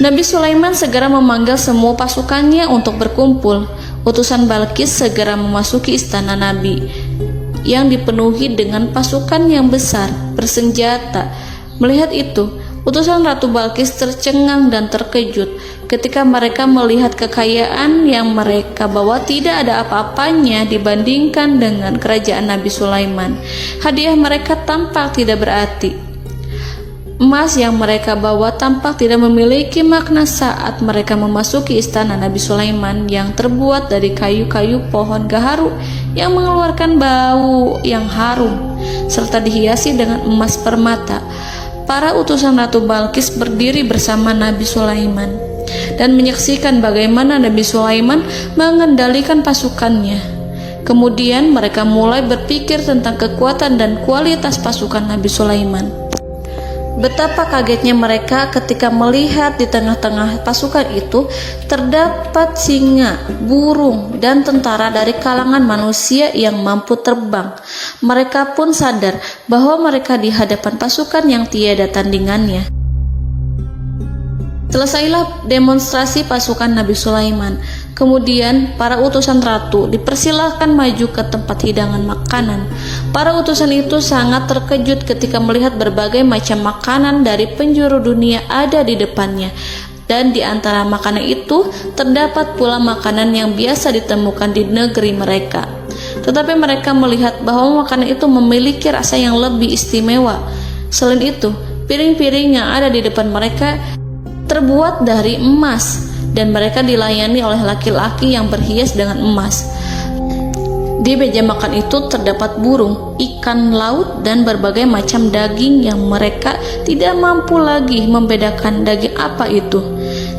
Speaker 1: Nabi Sulaiman segera memanggil semua pasukannya untuk berkumpul. Utusan Balkis segera memasuki istana Nabi yang dipenuhi dengan pasukan yang besar bersenjata. Melihat itu, utusan Ratu Balkis tercengang dan terkejut ketika mereka melihat kekayaan yang mereka bawa tidak ada apa-apanya dibandingkan dengan kerajaan Nabi Sulaiman. Hadiah mereka tampak tidak berarti. Emas yang mereka bawa tampak tidak memiliki makna saat mereka memasuki istana Nabi Sulaiman yang terbuat dari kayu-kayu pohon gaharu yang mengeluarkan bau yang harum serta dihiasi dengan emas permata. Para utusan Ratu Balkis berdiri bersama Nabi Sulaiman dan menyaksikan bagaimana Nabi Sulaiman mengendalikan pasukannya. Kemudian mereka mulai berpikir tentang kekuatan dan kualitas pasukan Nabi Sulaiman. Betapa kagetnya mereka ketika melihat di tengah-tengah pasukan itu terdapat singa, burung, dan tentara dari kalangan manusia yang mampu terbang. Mereka pun sadar bahwa mereka di hadapan pasukan yang tiada tandingannya. Selesailah demonstrasi pasukan Nabi Sulaiman. Kemudian para utusan ratu dipersilahkan maju ke tempat hidangan makanan. Para utusan itu sangat terkejut ketika melihat berbagai macam makanan dari penjuru dunia ada di depannya. Dan di antara makanan itu terdapat pula makanan yang biasa ditemukan di negeri mereka. Tetapi mereka melihat bahwa makanan itu memiliki rasa yang lebih istimewa. Selain itu, piring-piring yang ada di depan mereka terbuat dari emas, dan mereka dilayani oleh laki-laki yang berhias dengan emas. Di meja makan itu terdapat burung, ikan laut, dan berbagai macam daging yang mereka tidak mampu lagi membedakan daging apa itu.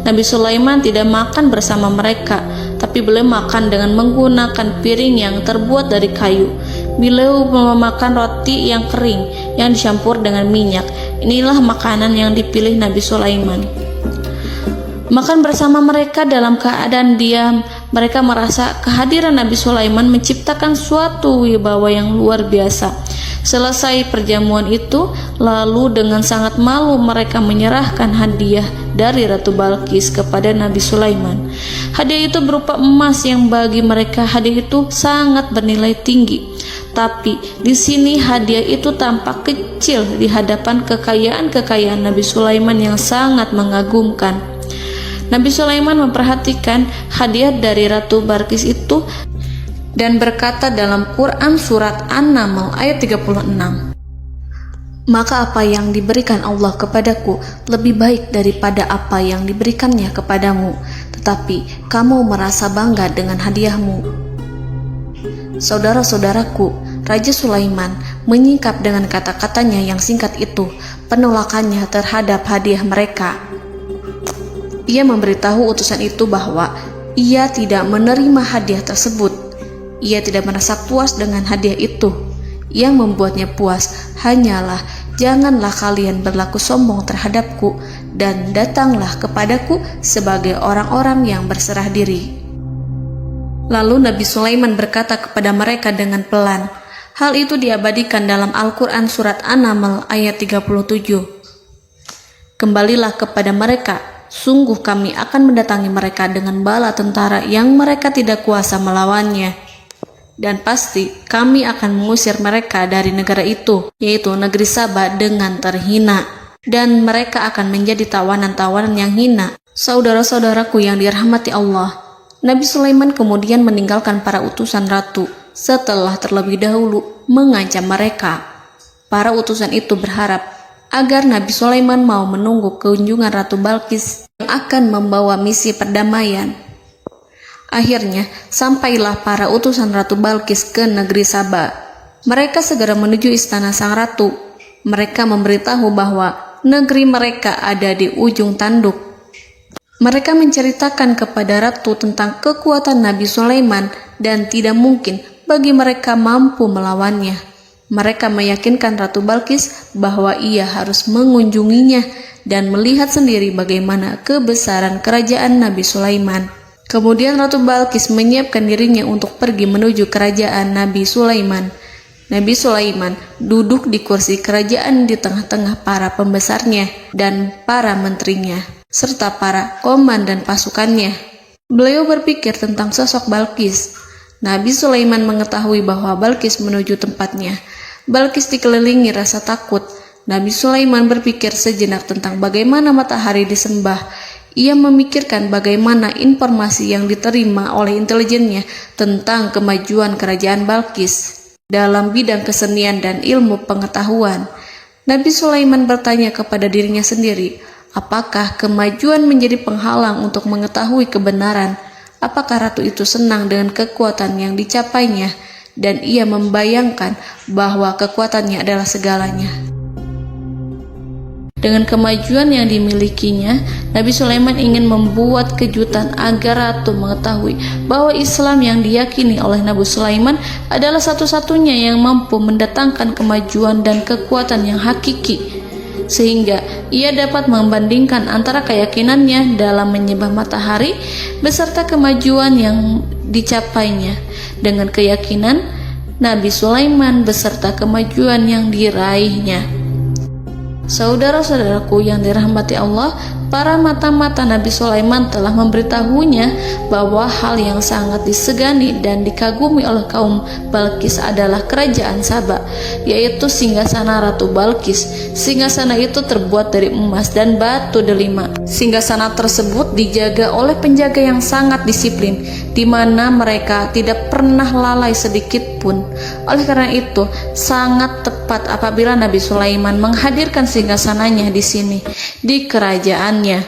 Speaker 1: Nabi Sulaiman tidak makan bersama mereka, tapi beliau makan dengan menggunakan piring yang terbuat dari kayu. Beliau memakan roti yang kering yang dicampur dengan minyak. Inilah makanan yang dipilih Nabi Sulaiman. makan bersama mereka dalam keadaan diam. Mereka merasa kehadiran Nabi Sulaiman menciptakan suatu wibawa yang luar biasa. Selesai perjamuan itu, lalu dengan sangat malu mereka menyerahkan hadiah dari Ratu Balkis kepada Nabi Sulaiman. Hadiah itu berupa emas yang bagi mereka hadiah itu sangat bernilai tinggi. Tapi di sini hadiah itu tampak kecil di hadapan kekayaan Nabi Sulaiman yang sangat mengagumkan. Nabi Sulaiman memperhatikan hadiah dari Ratu Balkis itu dan berkata dalam Quran surat An-Naml ayat 36, "Maka apa yang diberikan Allah kepadaku lebih baik daripada apa yang diberikannya kepadamu, tetapi kamu merasa bangga dengan hadiahmu." Saudara-saudaraku, Raja Sulaiman menyingkap dengan kata-katanya yang singkat itu penolakannya terhadap hadiah mereka. Ia memberitahu utusan itu bahwa ia tidak menerima hadiah tersebut. Ia tidak merasa puas dengan hadiah itu. Yang membuatnya puas hanyalah, janganlah kalian berlaku sombong terhadapku dan datanglah kepadaku sebagai orang-orang yang berserah diri. Lalu Nabi Sulaiman berkata kepada mereka dengan pelan. Hal itu diabadikan dalam Al-Quran surat An-Naml ayat 37. "Kembalilah kepada mereka, sungguh kami akan mendatangi mereka dengan bala tentara yang mereka tidak kuasa melawannya. Dan pasti kami akan mengusir mereka dari negara itu, yaitu negeri Saba, dengan terhina. Dan mereka akan menjadi tawanan-tawanan yang hina." Saudara-saudaraku yang dirahmati Allah, Nabi Sulaiman kemudian meninggalkan para utusan ratu setelah terlebih dahulu mengancam mereka. Para utusan itu berharap agar Nabi Sulaiman mau menunggu kunjungan Ratu Balkis yang akan membawa misi perdamaian. Akhirnya, sampailah para utusan Ratu Balkis ke negeri Saba. Mereka segera menuju istana sang ratu. Mereka memberitahu bahwa negeri mereka ada di ujung tanduk. Mereka menceritakan kepada ratu tentang kekuatan Nabi Sulaiman dan tidak mungkin bagi mereka mampu melawannya. Mereka meyakinkan Ratu Balkis bahwa ia harus mengunjunginya dan melihat sendiri bagaimana kebesaran kerajaan Nabi Sulaiman. Kemudian Ratu Balkis menyiapkan dirinya untuk pergi menuju kerajaan Nabi Sulaiman. Nabi Sulaiman duduk di kursi kerajaan di tengah-tengah para pembesarnya dan para menterinya, serta para komandan pasukannya. Beliau berpikir tentang sosok Balkis. Nabi Sulaiman mengetahui bahwa Balkis menuju tempatnya. Balkis dikelilingi rasa takut. Nabi Sulaiman berpikir sejenak tentang bagaimana matahari disembah. Ia memikirkan bagaimana informasi yang diterima oleh intelijennya tentang kemajuan kerajaan Balkis dalam bidang kesenian dan ilmu pengetahuan. Nabi Sulaiman bertanya kepada dirinya sendiri, apakah kemajuan menjadi penghalang untuk mengetahui kebenaran? Apakah ratu itu senang dengan kekuatan yang dicapainya? Dan ia membayangkan bahwa kekuatannya adalah segalanya. Dengan kemajuan yang dimilikinya, Nabi Sulaiman ingin membuat kejutan agar ratu mengetahui bahwa Islam yang diyakini oleh Nabi Sulaiman adalah satu-satunya yang mampu mendatangkan kemajuan dan kekuatan yang hakiki, sehingga ia dapat membandingkan antara keyakinannya dalam menyembah matahari beserta kemajuan yang dicapainya dengan keyakinan Nabi Sulaiman beserta kemajuan yang diraihnya. Saudara-saudaraku yang dirahmati Allah, para mata-mata Nabi Sulaiman telah memberitahunya bahwa hal yang sangat disegani dan dikagumi oleh kaum Balkis adalah kerajaan Saba, yaitu singgasana Ratu Balkis. Singgasana itu terbuat dari emas dan batu delima. Singgasana tersebut dijaga oleh penjaga yang sangat disiplin, di mana mereka tidak pernah lalai sedikit pun. Oleh karena itu, sangat tepat apabila Nabi Sulaiman menghadirkan singgasananya di sini, di kerajaannya,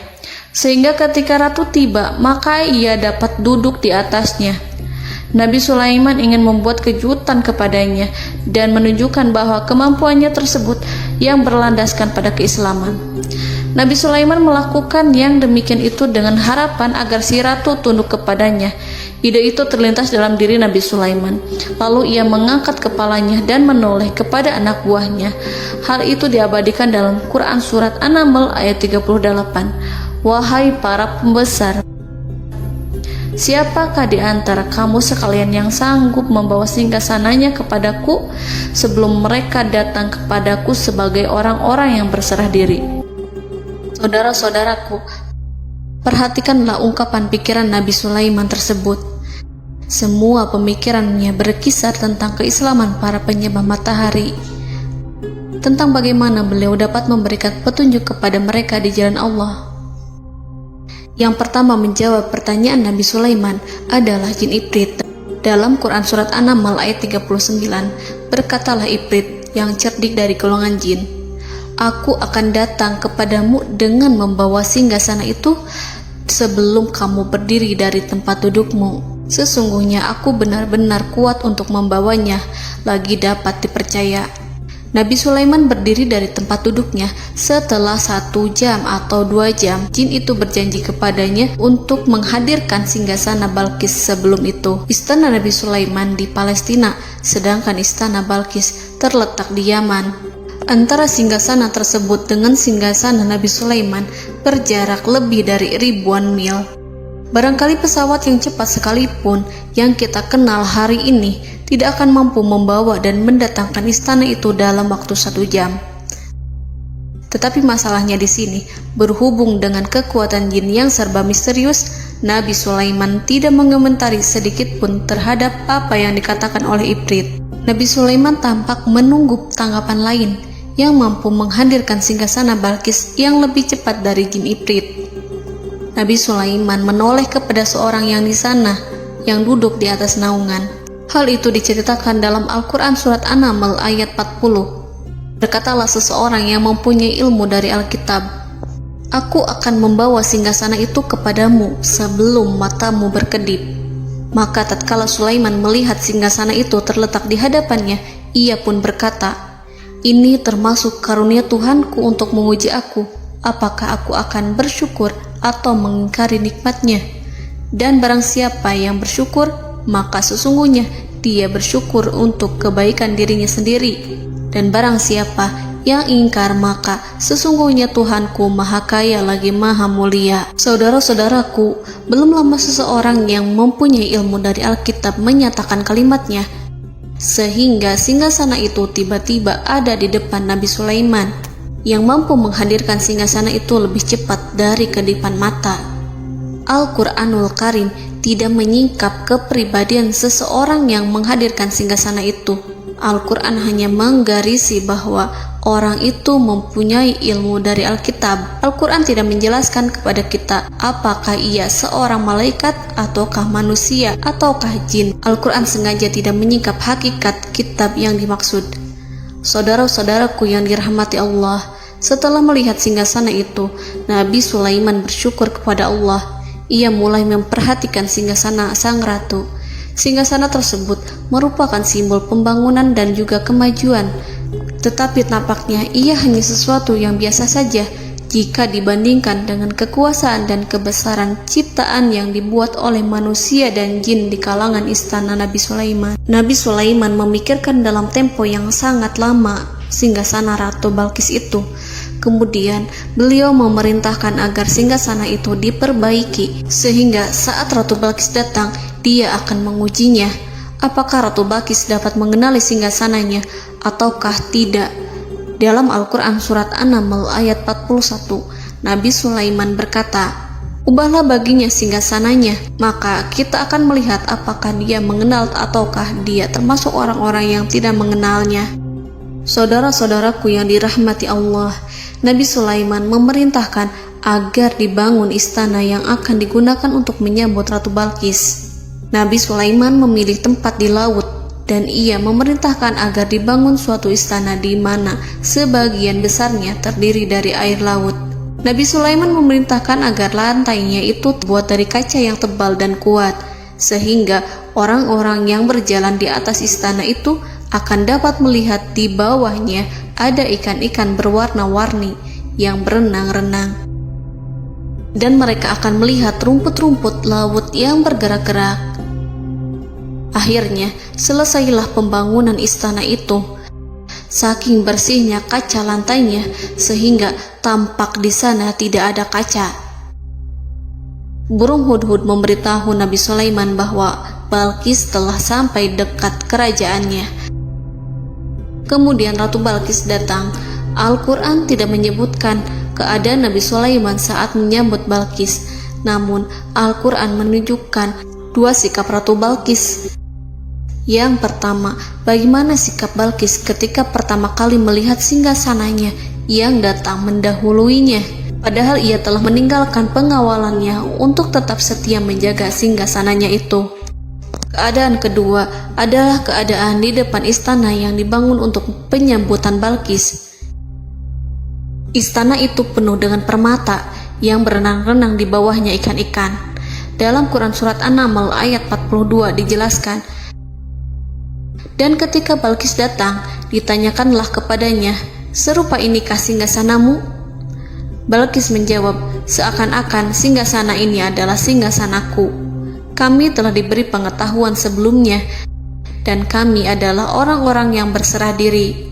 Speaker 1: sehingga ketika ratu tiba, maka ia dapat duduk di atasnya. Nabi Sulaiman ingin membuat kejutan kepadanya dan menunjukkan bahwa kemampuannya tersebut yang berlandaskan pada keislaman. Nabi Sulaiman melakukan yang demikian itu dengan harapan agar si ratu tunduk kepadanya. Ide itu terlintas dalam diri Nabi Sulaiman. Lalu ia mengangkat kepalanya dan menoleh kepada anak buahnya. Hal itu diabadikan dalam Quran surat An-Naml ayat 38. "Wahai para pembesar, siapakah di antara kamu sekalian yang sanggup membawa singgasananya kepadaku sebelum mereka datang kepadaku sebagai orang-orang yang berserah diri?" Saudara-saudaraku, perhatikanlah ungkapan pikiran Nabi Sulaiman tersebut. Semua pemikirannya berkisar tentang keislaman para penyembah matahari, tentang bagaimana beliau dapat memberikan petunjuk kepada mereka di jalan Allah. Yang pertama menjawab pertanyaan Nabi Sulaiman adalah jin Ifrit. Dalam Quran Surat An-Naml ayat 39, berkatalah Ifrit yang cerdik dari golongan jin, "Aku akan datang kepadamu dengan membawa singgasana itu sebelum kamu berdiri dari tempat dudukmu. Sesungguhnya aku benar-benar kuat untuk membawanya, lagi dapat dipercaya." Nabi Sulaiman berdiri dari tempat duduknya. Setelah 1 jam atau 2 jam, jin itu berjanji kepadanya untuk menghadirkan singgasana Balkis. Sebelum itu, istana Nabi Sulaiman di Palestina, sedangkan istana Balkis terletak di Yaman. Antara singgasana tersebut dengan singgasana Nabi Sulaiman berjarak lebih dari ribuan mil. Barangkali pesawat yang cepat sekalipun yang kita kenal hari ini tidak akan mampu membawa dan mendatangkan istana itu dalam waktu 1 jam. Tetapi masalahnya di sini, berhubung dengan kekuatan jin yang serba misterius, Nabi Sulaiman tidak mengomentari sedikit pun terhadap apa yang dikatakan oleh Ifrit. Nabi Sulaiman tampak menunggu tanggapan lain yang mampu menghadirkan singgasana Balkis yang lebih cepat dari jin Ifrit. Nabi Sulaiman menoleh kepada seorang yang di sana, yang duduk di atas naungan. Hal itu diceritakan dalam Al-Quran Surat An-Naml ayat 40. Berkatalah seseorang yang mempunyai ilmu dari Alkitab, "Aku akan membawa singgasana itu kepadamu sebelum matamu berkedip." Maka tatkala Sulaiman melihat singgasana itu terletak di hadapannya, ia pun berkata, "Ini termasuk karunia Tuhanku untuk menguji aku. Apakah aku akan bersyukur atau mengingkari nikmatnya? Dan barang siapa yang bersyukur, maka sesungguhnya dia bersyukur untuk kebaikan dirinya sendiri. Dan barang siapa yang ingkar, maka sesungguhnya Tuhanku Maha Kaya lagi Maha Mulia." Saudara-saudaraku, belum lama seseorang yang mempunyai ilmu dari Alkitab menyatakan kalimatnya, sehingga singgasana itu tiba-tiba ada di depan Nabi Sulaiman, yang mampu menghadirkan singgasana itu lebih cepat dari kedipan mata. Al-Quranul Karim tidak menyingkap kepribadian seseorang yang menghadirkan singgasana itu. Al-Quran hanya menggarisi bahwa orang itu mempunyai ilmu dari Alkitab. Al-Quran tidak menjelaskan kepada kita apakah ia seorang malaikat, ataukah manusia, ataukah jin. Al-Quran sengaja tidak menyingkap hakikat kitab yang dimaksud. Saudara-saudaraku yang dirahmati Allah, setelah melihat singgasana itu, Nabi Sulaiman bersyukur kepada Allah. Ia mulai memperhatikan singgasana sang ratu. Singgasana tersebut merupakan simbol pembangunan dan juga kemajuan, tetapi nampaknya ia hanya sesuatu yang biasa saja jika dibandingkan dengan kekuasaan dan kebesaran ciptaan yang dibuat oleh manusia dan jin di kalangan istana Nabi Sulaiman. Nabi Sulaiman memikirkan dalam tempo yang sangat lama singgasana Ratu Balkis itu. Kemudian beliau memerintahkan agar singgasana itu diperbaiki, sehingga saat Ratu Balkis datang, dia akan mengujinya. Apakah Ratu Balkis dapat mengenali singgasananya ataukah tidak? Dalam Al-Quran Surat An-Naml ayat 41, Nabi Sulaiman berkata, "Ubahlah baginya singgasananya, maka kita akan melihat apakah dia mengenal ataukah dia termasuk orang-orang yang tidak mengenalnya." Saudara-saudaraku yang dirahmati Allah, Nabi Sulaiman memerintahkan agar dibangun istana yang akan digunakan untuk menyambut Ratu Balkis. Nabi Sulaiman memilih tempat di laut, dan ia memerintahkan agar dibangun suatu istana di mana sebagian besarnya terdiri dari air laut. Nabi Sulaiman memerintahkan agar lantainya itu terbuat dari kaca yang tebal dan kuat, sehingga orang-orang yang berjalan di atas istana itu akan dapat melihat di bawahnya ada ikan-ikan berwarna-warni yang berenang-renang. Dan mereka akan melihat rumput-rumput laut yang bergerak-gerak. Akhirnya, selesailah pembangunan istana itu. Saking bersihnya kaca lantainya, sehingga tampak di sana tidak ada kaca. Burung hudhud memberitahu Nabi Sulaiman bahwa Balqis telah sampai dekat kerajaannya. Kemudian Ratu Balqis datang. Al-Quran tidak menyebutkan keadaan Nabi Sulaiman saat menyambut Balqis, namun Al-Quran menunjukkan dua sikap Ratu Balqis. Yang pertama, bagaimana sikap Balqis ketika pertama kali melihat singgasananya yang datang mendahuluinya, padahal ia telah meninggalkan pengawalannya untuk tetap setia menjaga singgasananya itu. Keadaan kedua adalah keadaan di depan istana yang dibangun untuk penyambutan Balqis. Istana itu penuh dengan permata yang berenang-renang di bawahnya ikan-ikan. Dalam Quran Surat An-Naml ayat 42 dijelaskan, dan ketika Balqis datang, ditanyakanlah kepadanya, serupa inikah singgasanamu? Balqis menjawab, seakan-akan singgasana ini adalah singgasanaku. Kami telah diberi pengetahuan sebelumnya, dan kami adalah orang-orang yang berserah diri.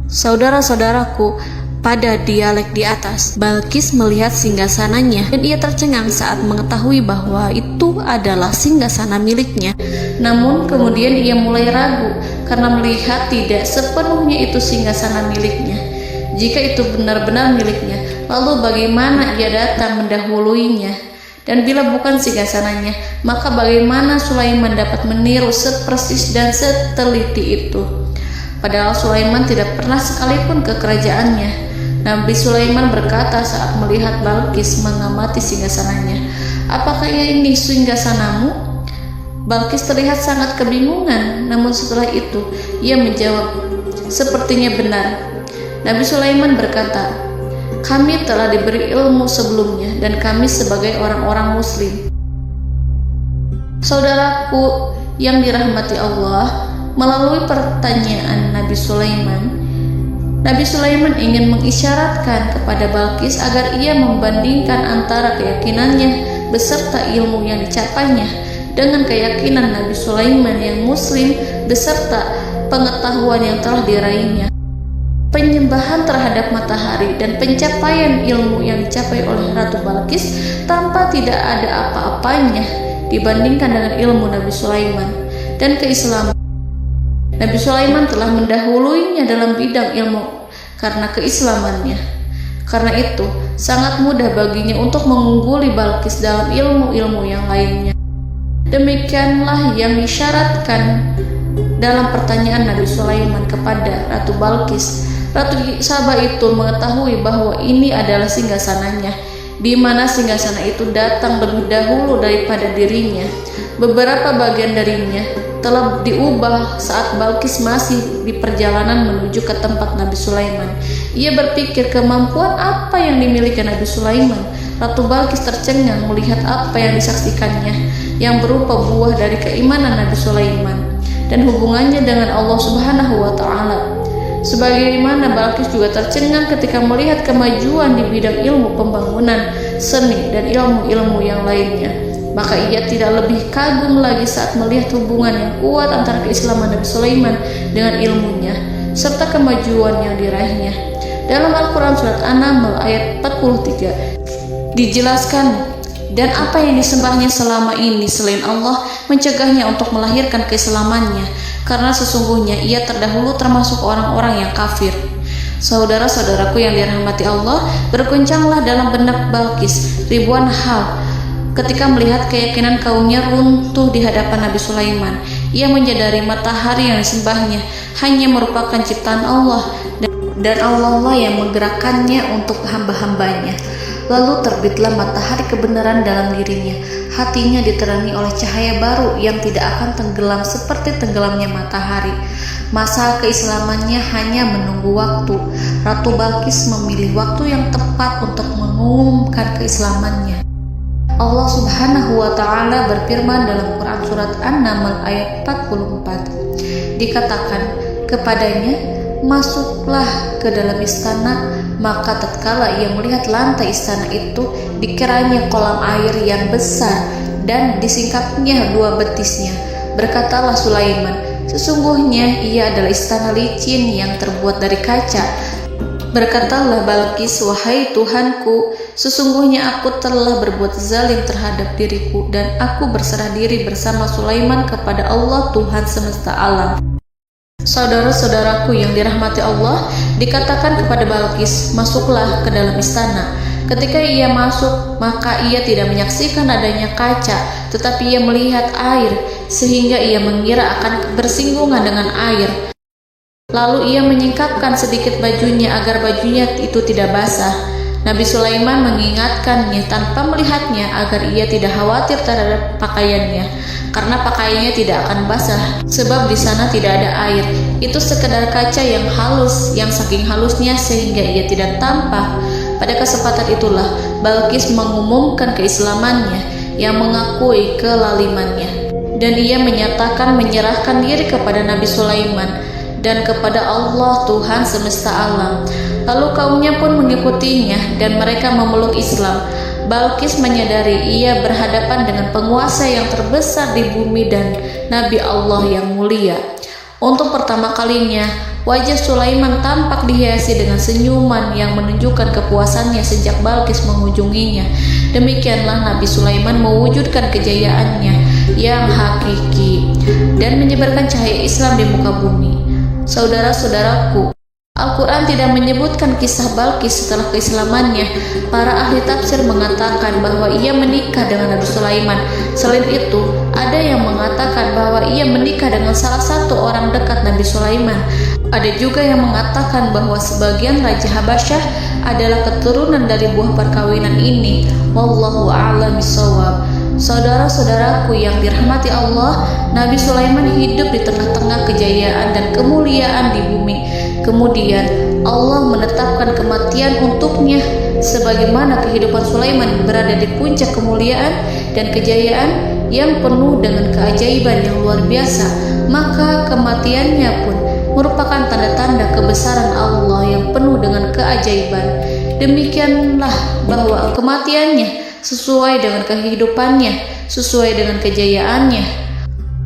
Speaker 1: Saudara-saudaraku, pada dialek di atas, Balqis melihat singgasananya, dan ia tercengang saat mengetahui bahwa itu adalah singgasana miliknya. Namun kemudian ia mulai ragu karena melihat tidak sepenuhnya itu singgasana miliknya. Jika itu benar-benar miliknya, lalu bagaimana ia datang mendahuluinya? Dan bila bukan singgasananya, maka bagaimana Sulaiman dapat meniru sepersis dan seteliti itu? Padahal Sulaiman tidak pernah sekalipun ke kerajaannya. Nabi Sulaiman berkata saat melihat Balqis mengamati singgasananya, apakah ini singgasanamu? Balqis terlihat sangat kebingungan, namun setelah itu ia menjawab, sepertinya benar. Nabi Sulaiman berkata, kami telah diberi ilmu sebelumnya dan kami sebagai orang-orang muslim. Saudaraku yang dirahmati Allah, melalui pertanyaan Nabi Sulaiman ingin mengisyaratkan kepada Balqis agar ia membandingkan antara keyakinannya beserta ilmu yang dicapainya dengan keyakinan Nabi Sulaiman yang muslim beserta pengetahuan yang telah diraihnya. Penyembahan terhadap matahari dan pencapaian ilmu yang dicapai oleh Ratu Balqis tanpa tidak ada apa-apanya dibandingkan dengan ilmu Nabi Sulaiman dan keislaman. Nabi Sulaiman telah mendahuluinya dalam bidang ilmu karena keislamannya. Karena itu, sangat mudah baginya untuk mengungguli Balqis dalam ilmu-ilmu yang lainnya. Demikianlah yang disyaratkan dalam pertanyaan Nabi Sulaiman kepada Ratu Balqis. Ratu Saba itu mengetahui bahwa ini adalah singgasananya, di mana singgasana itu datang lebih dahulu daripada dirinya. Beberapa bagian darinya telah diubah saat Balqis masih di perjalanan menuju ke tempat Nabi Sulaiman. Ia berpikir kemampuan apa yang dimiliki Nabi Sulaiman. Ratu Balqis tercengang melihat apa yang disaksikannya, yang berupa buah dari keimanan Nabi Sulaiman dan hubungannya dengan Allah Subhanahu wa Ta'ala. Sebagaimana Balqis juga tercengang ketika melihat kemajuan di bidang ilmu pembangunan, seni, dan ilmu-ilmu yang lainnya. Maka ia tidak lebih kagum lagi saat melihat hubungan yang kuat antara keislaman Nabi Sulaiman dengan ilmunya, serta kemajuan yang diraihnya. Dalam Al-Quran Surat An-Naml ayat 43 dijelaskan, dan apa yang disembahnya selama ini selain Allah mencegahnya untuk melahirkan keislamannya, karena sesungguhnya ia terdahulu termasuk orang-orang yang kafir. Saudara-saudaraku yang dirahmati Allah, berguncanglah dalam benak Balqis ribuan hal ketika melihat keyakinan kaumnya runtuh di hadapan Nabi Sulaiman. Ia menyadari matahari yang disembahnya hanya merupakan ciptaan Allah, dan Allah lah yang menggerakkannya untuk hamba-hambanya. Lalu terbitlah matahari kebenaran dalam dirinya. Hatinya diterangi oleh cahaya baru yang tidak akan tenggelam seperti tenggelamnya matahari. Masa keislamannya hanya menunggu waktu. Ratu Balqis memilih waktu yang tepat untuk mengumumkan keislamannya. Allah Subhanahu wa Ta'ala berfirman dalam Quran Surat An-Naml ayat 44. Dikatakan kepadanya, masuklah ke dalam istana. Maka tatkala ia melihat lantai istana itu, dikiranya kolam air yang besar dan disingkapnya dua betisnya. Berkatalah Sulaiman, sesungguhnya ia adalah istana licin yang terbuat dari kaca. Berkatalah Balqis, "Wahai Tuhanku, sesungguhnya aku telah berbuat zalim terhadap diriku dan aku berserah diri bersama Sulaiman kepada Allah Tuhan semesta alam." Saudara-saudaraku yang dirahmati Allah, dikatakan kepada Balqis, "Masuklah ke dalam istana." Ketika ia masuk, maka ia tidak menyaksikan adanya kaca, tetapi ia melihat air, sehingga ia mengira akan bersinggungan dengan air. Lalu ia menyingkapkan sedikit bajunya agar bajunya itu tidak basah. Nabi Sulaiman mengingatkannya tanpa melihatnya agar ia tidak khawatir terhadap pakaiannya, karena pakaiannya tidak akan basah, sebab di sana tidak ada air. Itu sekedar kaca yang halus, yang saking halusnya sehingga ia tidak tampak. Pada kesempatan itulah Balqis mengumumkan keislamannya, yang mengakui kelalimannya, dan ia menyatakan menyerahkan diri kepada Nabi Sulaiman dan kepada Allah Tuhan semesta alam. Lalu kaumnya pun mengikutinya dan mereka memeluk Islam. Balqis menyadari ia berhadapan dengan penguasa yang terbesar di bumi dan Nabi Allah yang mulia. Untuk pertama kalinya, wajah Sulaiman tampak dihiasi dengan senyuman yang menunjukkan kepuasannya sejak Balqis mengunjunginya. Demikianlah Nabi Sulaiman mewujudkan kejayaannya yang hakiki dan menyebarkan cahaya Islam di muka bumi. Saudara-saudaraku, Al-Quran tidak menyebutkan kisah Balqis setelah keislamannya. Para ahli tafsir mengatakan bahwa ia menikah dengan Nabi Sulaiman. Selain itu, ada yang mengatakan bahwa ia menikah dengan salah satu orang dekat Nabi Sulaiman. Ada juga yang mengatakan bahwa sebagian Raja Habasyah adalah keturunan dari buah perkawinan ini. Wallahu a'lam bishawab. Saudara-saudaraku yang dirahmati Allah, Nabi Sulaiman hidup di tengah-tengah kejayaan dan kemuliaan di bumi. Kemudian Allah menetapkan kematian untuknya, sebagaimana kehidupan Sulaiman berada di puncak kemuliaan dan kejayaan yang penuh dengan keajaiban yang luar biasa, maka kematiannya pun merupakan tanda-tanda kebesaran Allah yang penuh dengan keajaiban. Demikianlah bahwa kematiannya sesuai dengan kehidupannya, sesuai dengan kejayaannya.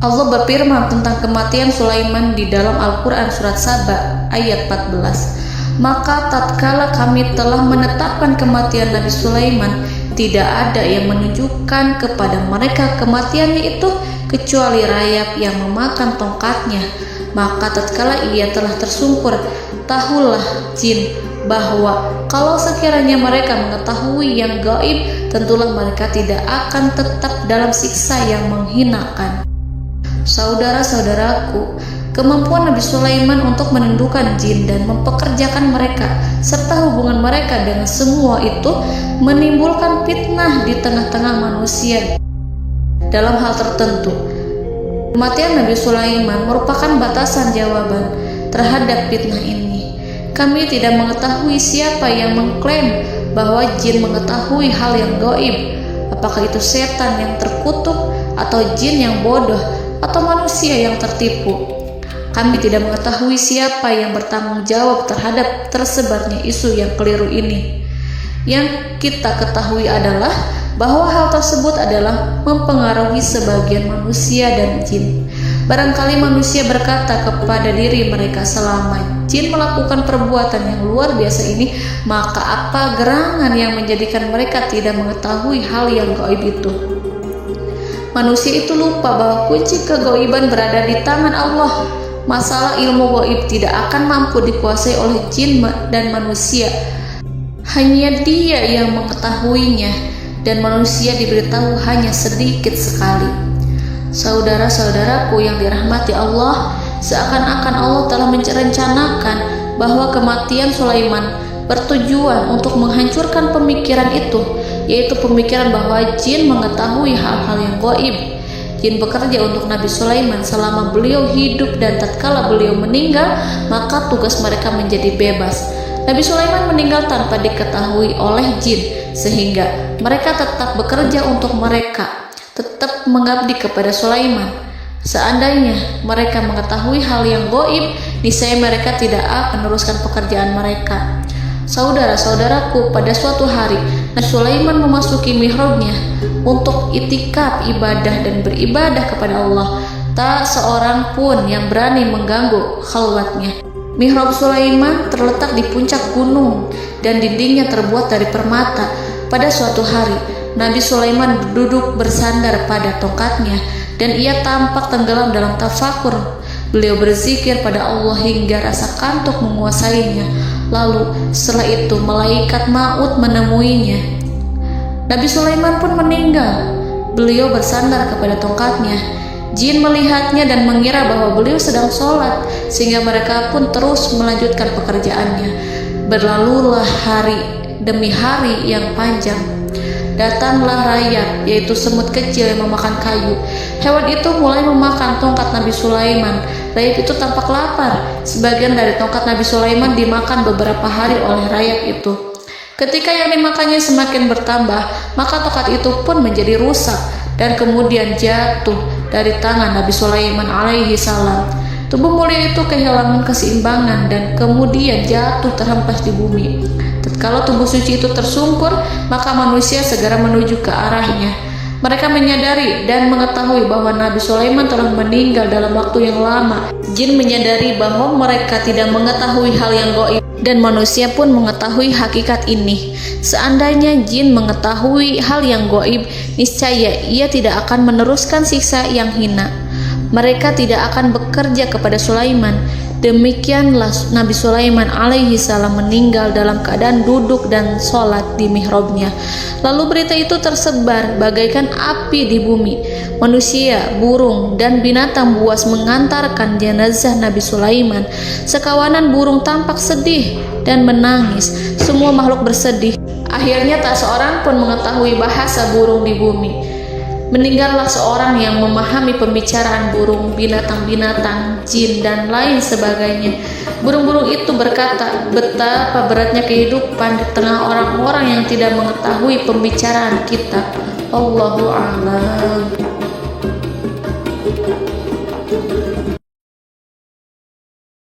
Speaker 1: Allah berfirman tentang kematian Sulaiman di dalam Al-Quran surat Saba ayat 14. "Maka tatkala kami telah menetapkan kematian Nabi Sulaiman, tidak ada yang menunjukkan kepada mereka kematiannya itu kecuali rayap yang memakan tongkatnya. Maka tatkala ia telah tersungkur, tahulah jin bahwa kalau sekiranya mereka mengetahui yang gaib, tentulah mereka tidak akan tetap dalam siksa yang menghinakan." Saudara-saudaraku, kemampuan Nabi Sulaiman untuk menundukkan jin dan mempekerjakan mereka serta hubungan mereka dengan semua itu menimbulkan fitnah di tengah-tengah manusia dalam hal tertentu. Kematian Nabi Sulaiman merupakan batasan jawaban terhadap fitnah ini. Kami tidak mengetahui siapa yang mengklaim bahwa jin mengetahui hal yang gaib. Apakah itu setan yang terkutuk, atau jin yang bodoh, atau manusia yang tertipu? Kami tidak mengetahui siapa yang bertanggung jawab terhadap tersebarnya isu yang keliru ini. Yang kita ketahui adalah bahwa hal tersebut adalah mempengaruhi sebagian manusia dan jin. Barangkali manusia berkata kepada diri mereka, selama jin melakukan perbuatan yang luar biasa ini, maka apa gerangan yang menjadikan mereka tidak mengetahui hal yang gaib itu? Manusia itu lupa bahwa kunci kegaiban berada di tangan Allah. Masalah ilmu gaib tidak akan mampu dikuasai oleh jin dan manusia. Hanya Dia yang mengetahuinya, dan manusia diberitahu hanya sedikit sekali. Saudara-saudaraku yang dirahmati Allah, seakan-akan Allah telah merencanakan bahwa kematian Sulaiman bertujuan untuk menghancurkan pemikiran itu, yaitu pemikiran bahwa jin mengetahui hal-hal yang gaib. Jin bekerja untuk Nabi Sulaiman selama beliau hidup, dan tatkala beliau meninggal, maka tugas mereka menjadi bebas. Nabi Sulaiman meninggal tanpa diketahui oleh jin, sehingga mereka tetap bekerja untuk mereka, tetap mengabdi kepada Sulaiman. Seandainya mereka mengetahui hal yang gaib, niscaya mereka tidak akan meneruskan pekerjaan mereka. Saudara-saudaraku, pada suatu hari Nabi Sulaiman memasuki mihrabnya untuk itikaf ibadah dan beribadah kepada Allah. Tak seorang pun yang berani mengganggu khalwatnya. Mihrab Sulaiman terletak di puncak gunung dan dindingnya terbuat dari permata. Pada suatu hari, Nabi Sulaiman duduk bersandar pada tongkatnya dan ia tampak tenggelam dalam tafakur. Beliau berzikir pada Allah hingga rasa kantuk menguasainya. Lalu setelah itu malaikat maut menemuinya. Nabi Sulaiman pun meninggal. Beliau bersandar kepada tongkatnya. Jin melihatnya dan mengira bahwa beliau sedang sholat, sehingga mereka pun terus melanjutkan pekerjaannya. Berlalulah hari demi hari yang panjang. Datanglah rayap, yaitu semut kecil yang memakan kayu. Hewan itu mulai memakan tongkat Nabi Sulaiman. Rayap itu tampak lapar. Sebagian dari tongkat Nabi Sulaiman dimakan beberapa hari oleh rayap itu. Ketika yang dimakannya semakin bertambah, maka tongkat itu pun menjadi rusak dan kemudian jatuh dari tangan Nabi Sulaiman alaihi salam. Tubuh mulia itu kehilangan keseimbangan dan kemudian jatuh terhempas di bumi. Tatkala tubuh suci itu tersungkur, maka manusia segera menuju ke arahnya. Mereka menyadari dan mengetahui bahwa Nabi Sulaiman telah meninggal dalam waktu yang lama. Jin menyadari bahwa mereka tidak mengetahui hal yang gaib dan manusia pun mengetahui hakikat ini. Seandainya jin mengetahui hal yang gaib, niscaya ia tidak akan meneruskan siksa yang hina. Mereka tidak akan bekerja kepada Sulaiman. Demikianlah Nabi Sulaiman alaihi salam meninggal dalam keadaan duduk dan sholat di mihrabnya. Lalu berita itu tersebar bagaikan api di bumi. Manusia, burung, dan binatang buas mengantarkan jenazah Nabi Sulaiman. Sekawanan burung tampak sedih dan menangis. Semua makhluk bersedih. Akhirnya tak seorang pun mengetahui bahasa burung di bumi. Meninggallah seorang yang memahami pembicaraan burung, binatang-binatang, jin, dan lain sebagainya. Burung-burung itu berkata, betapa beratnya kehidupan di tengah orang-orang yang tidak mengetahui pembicaraan kita. Allahu a'lam.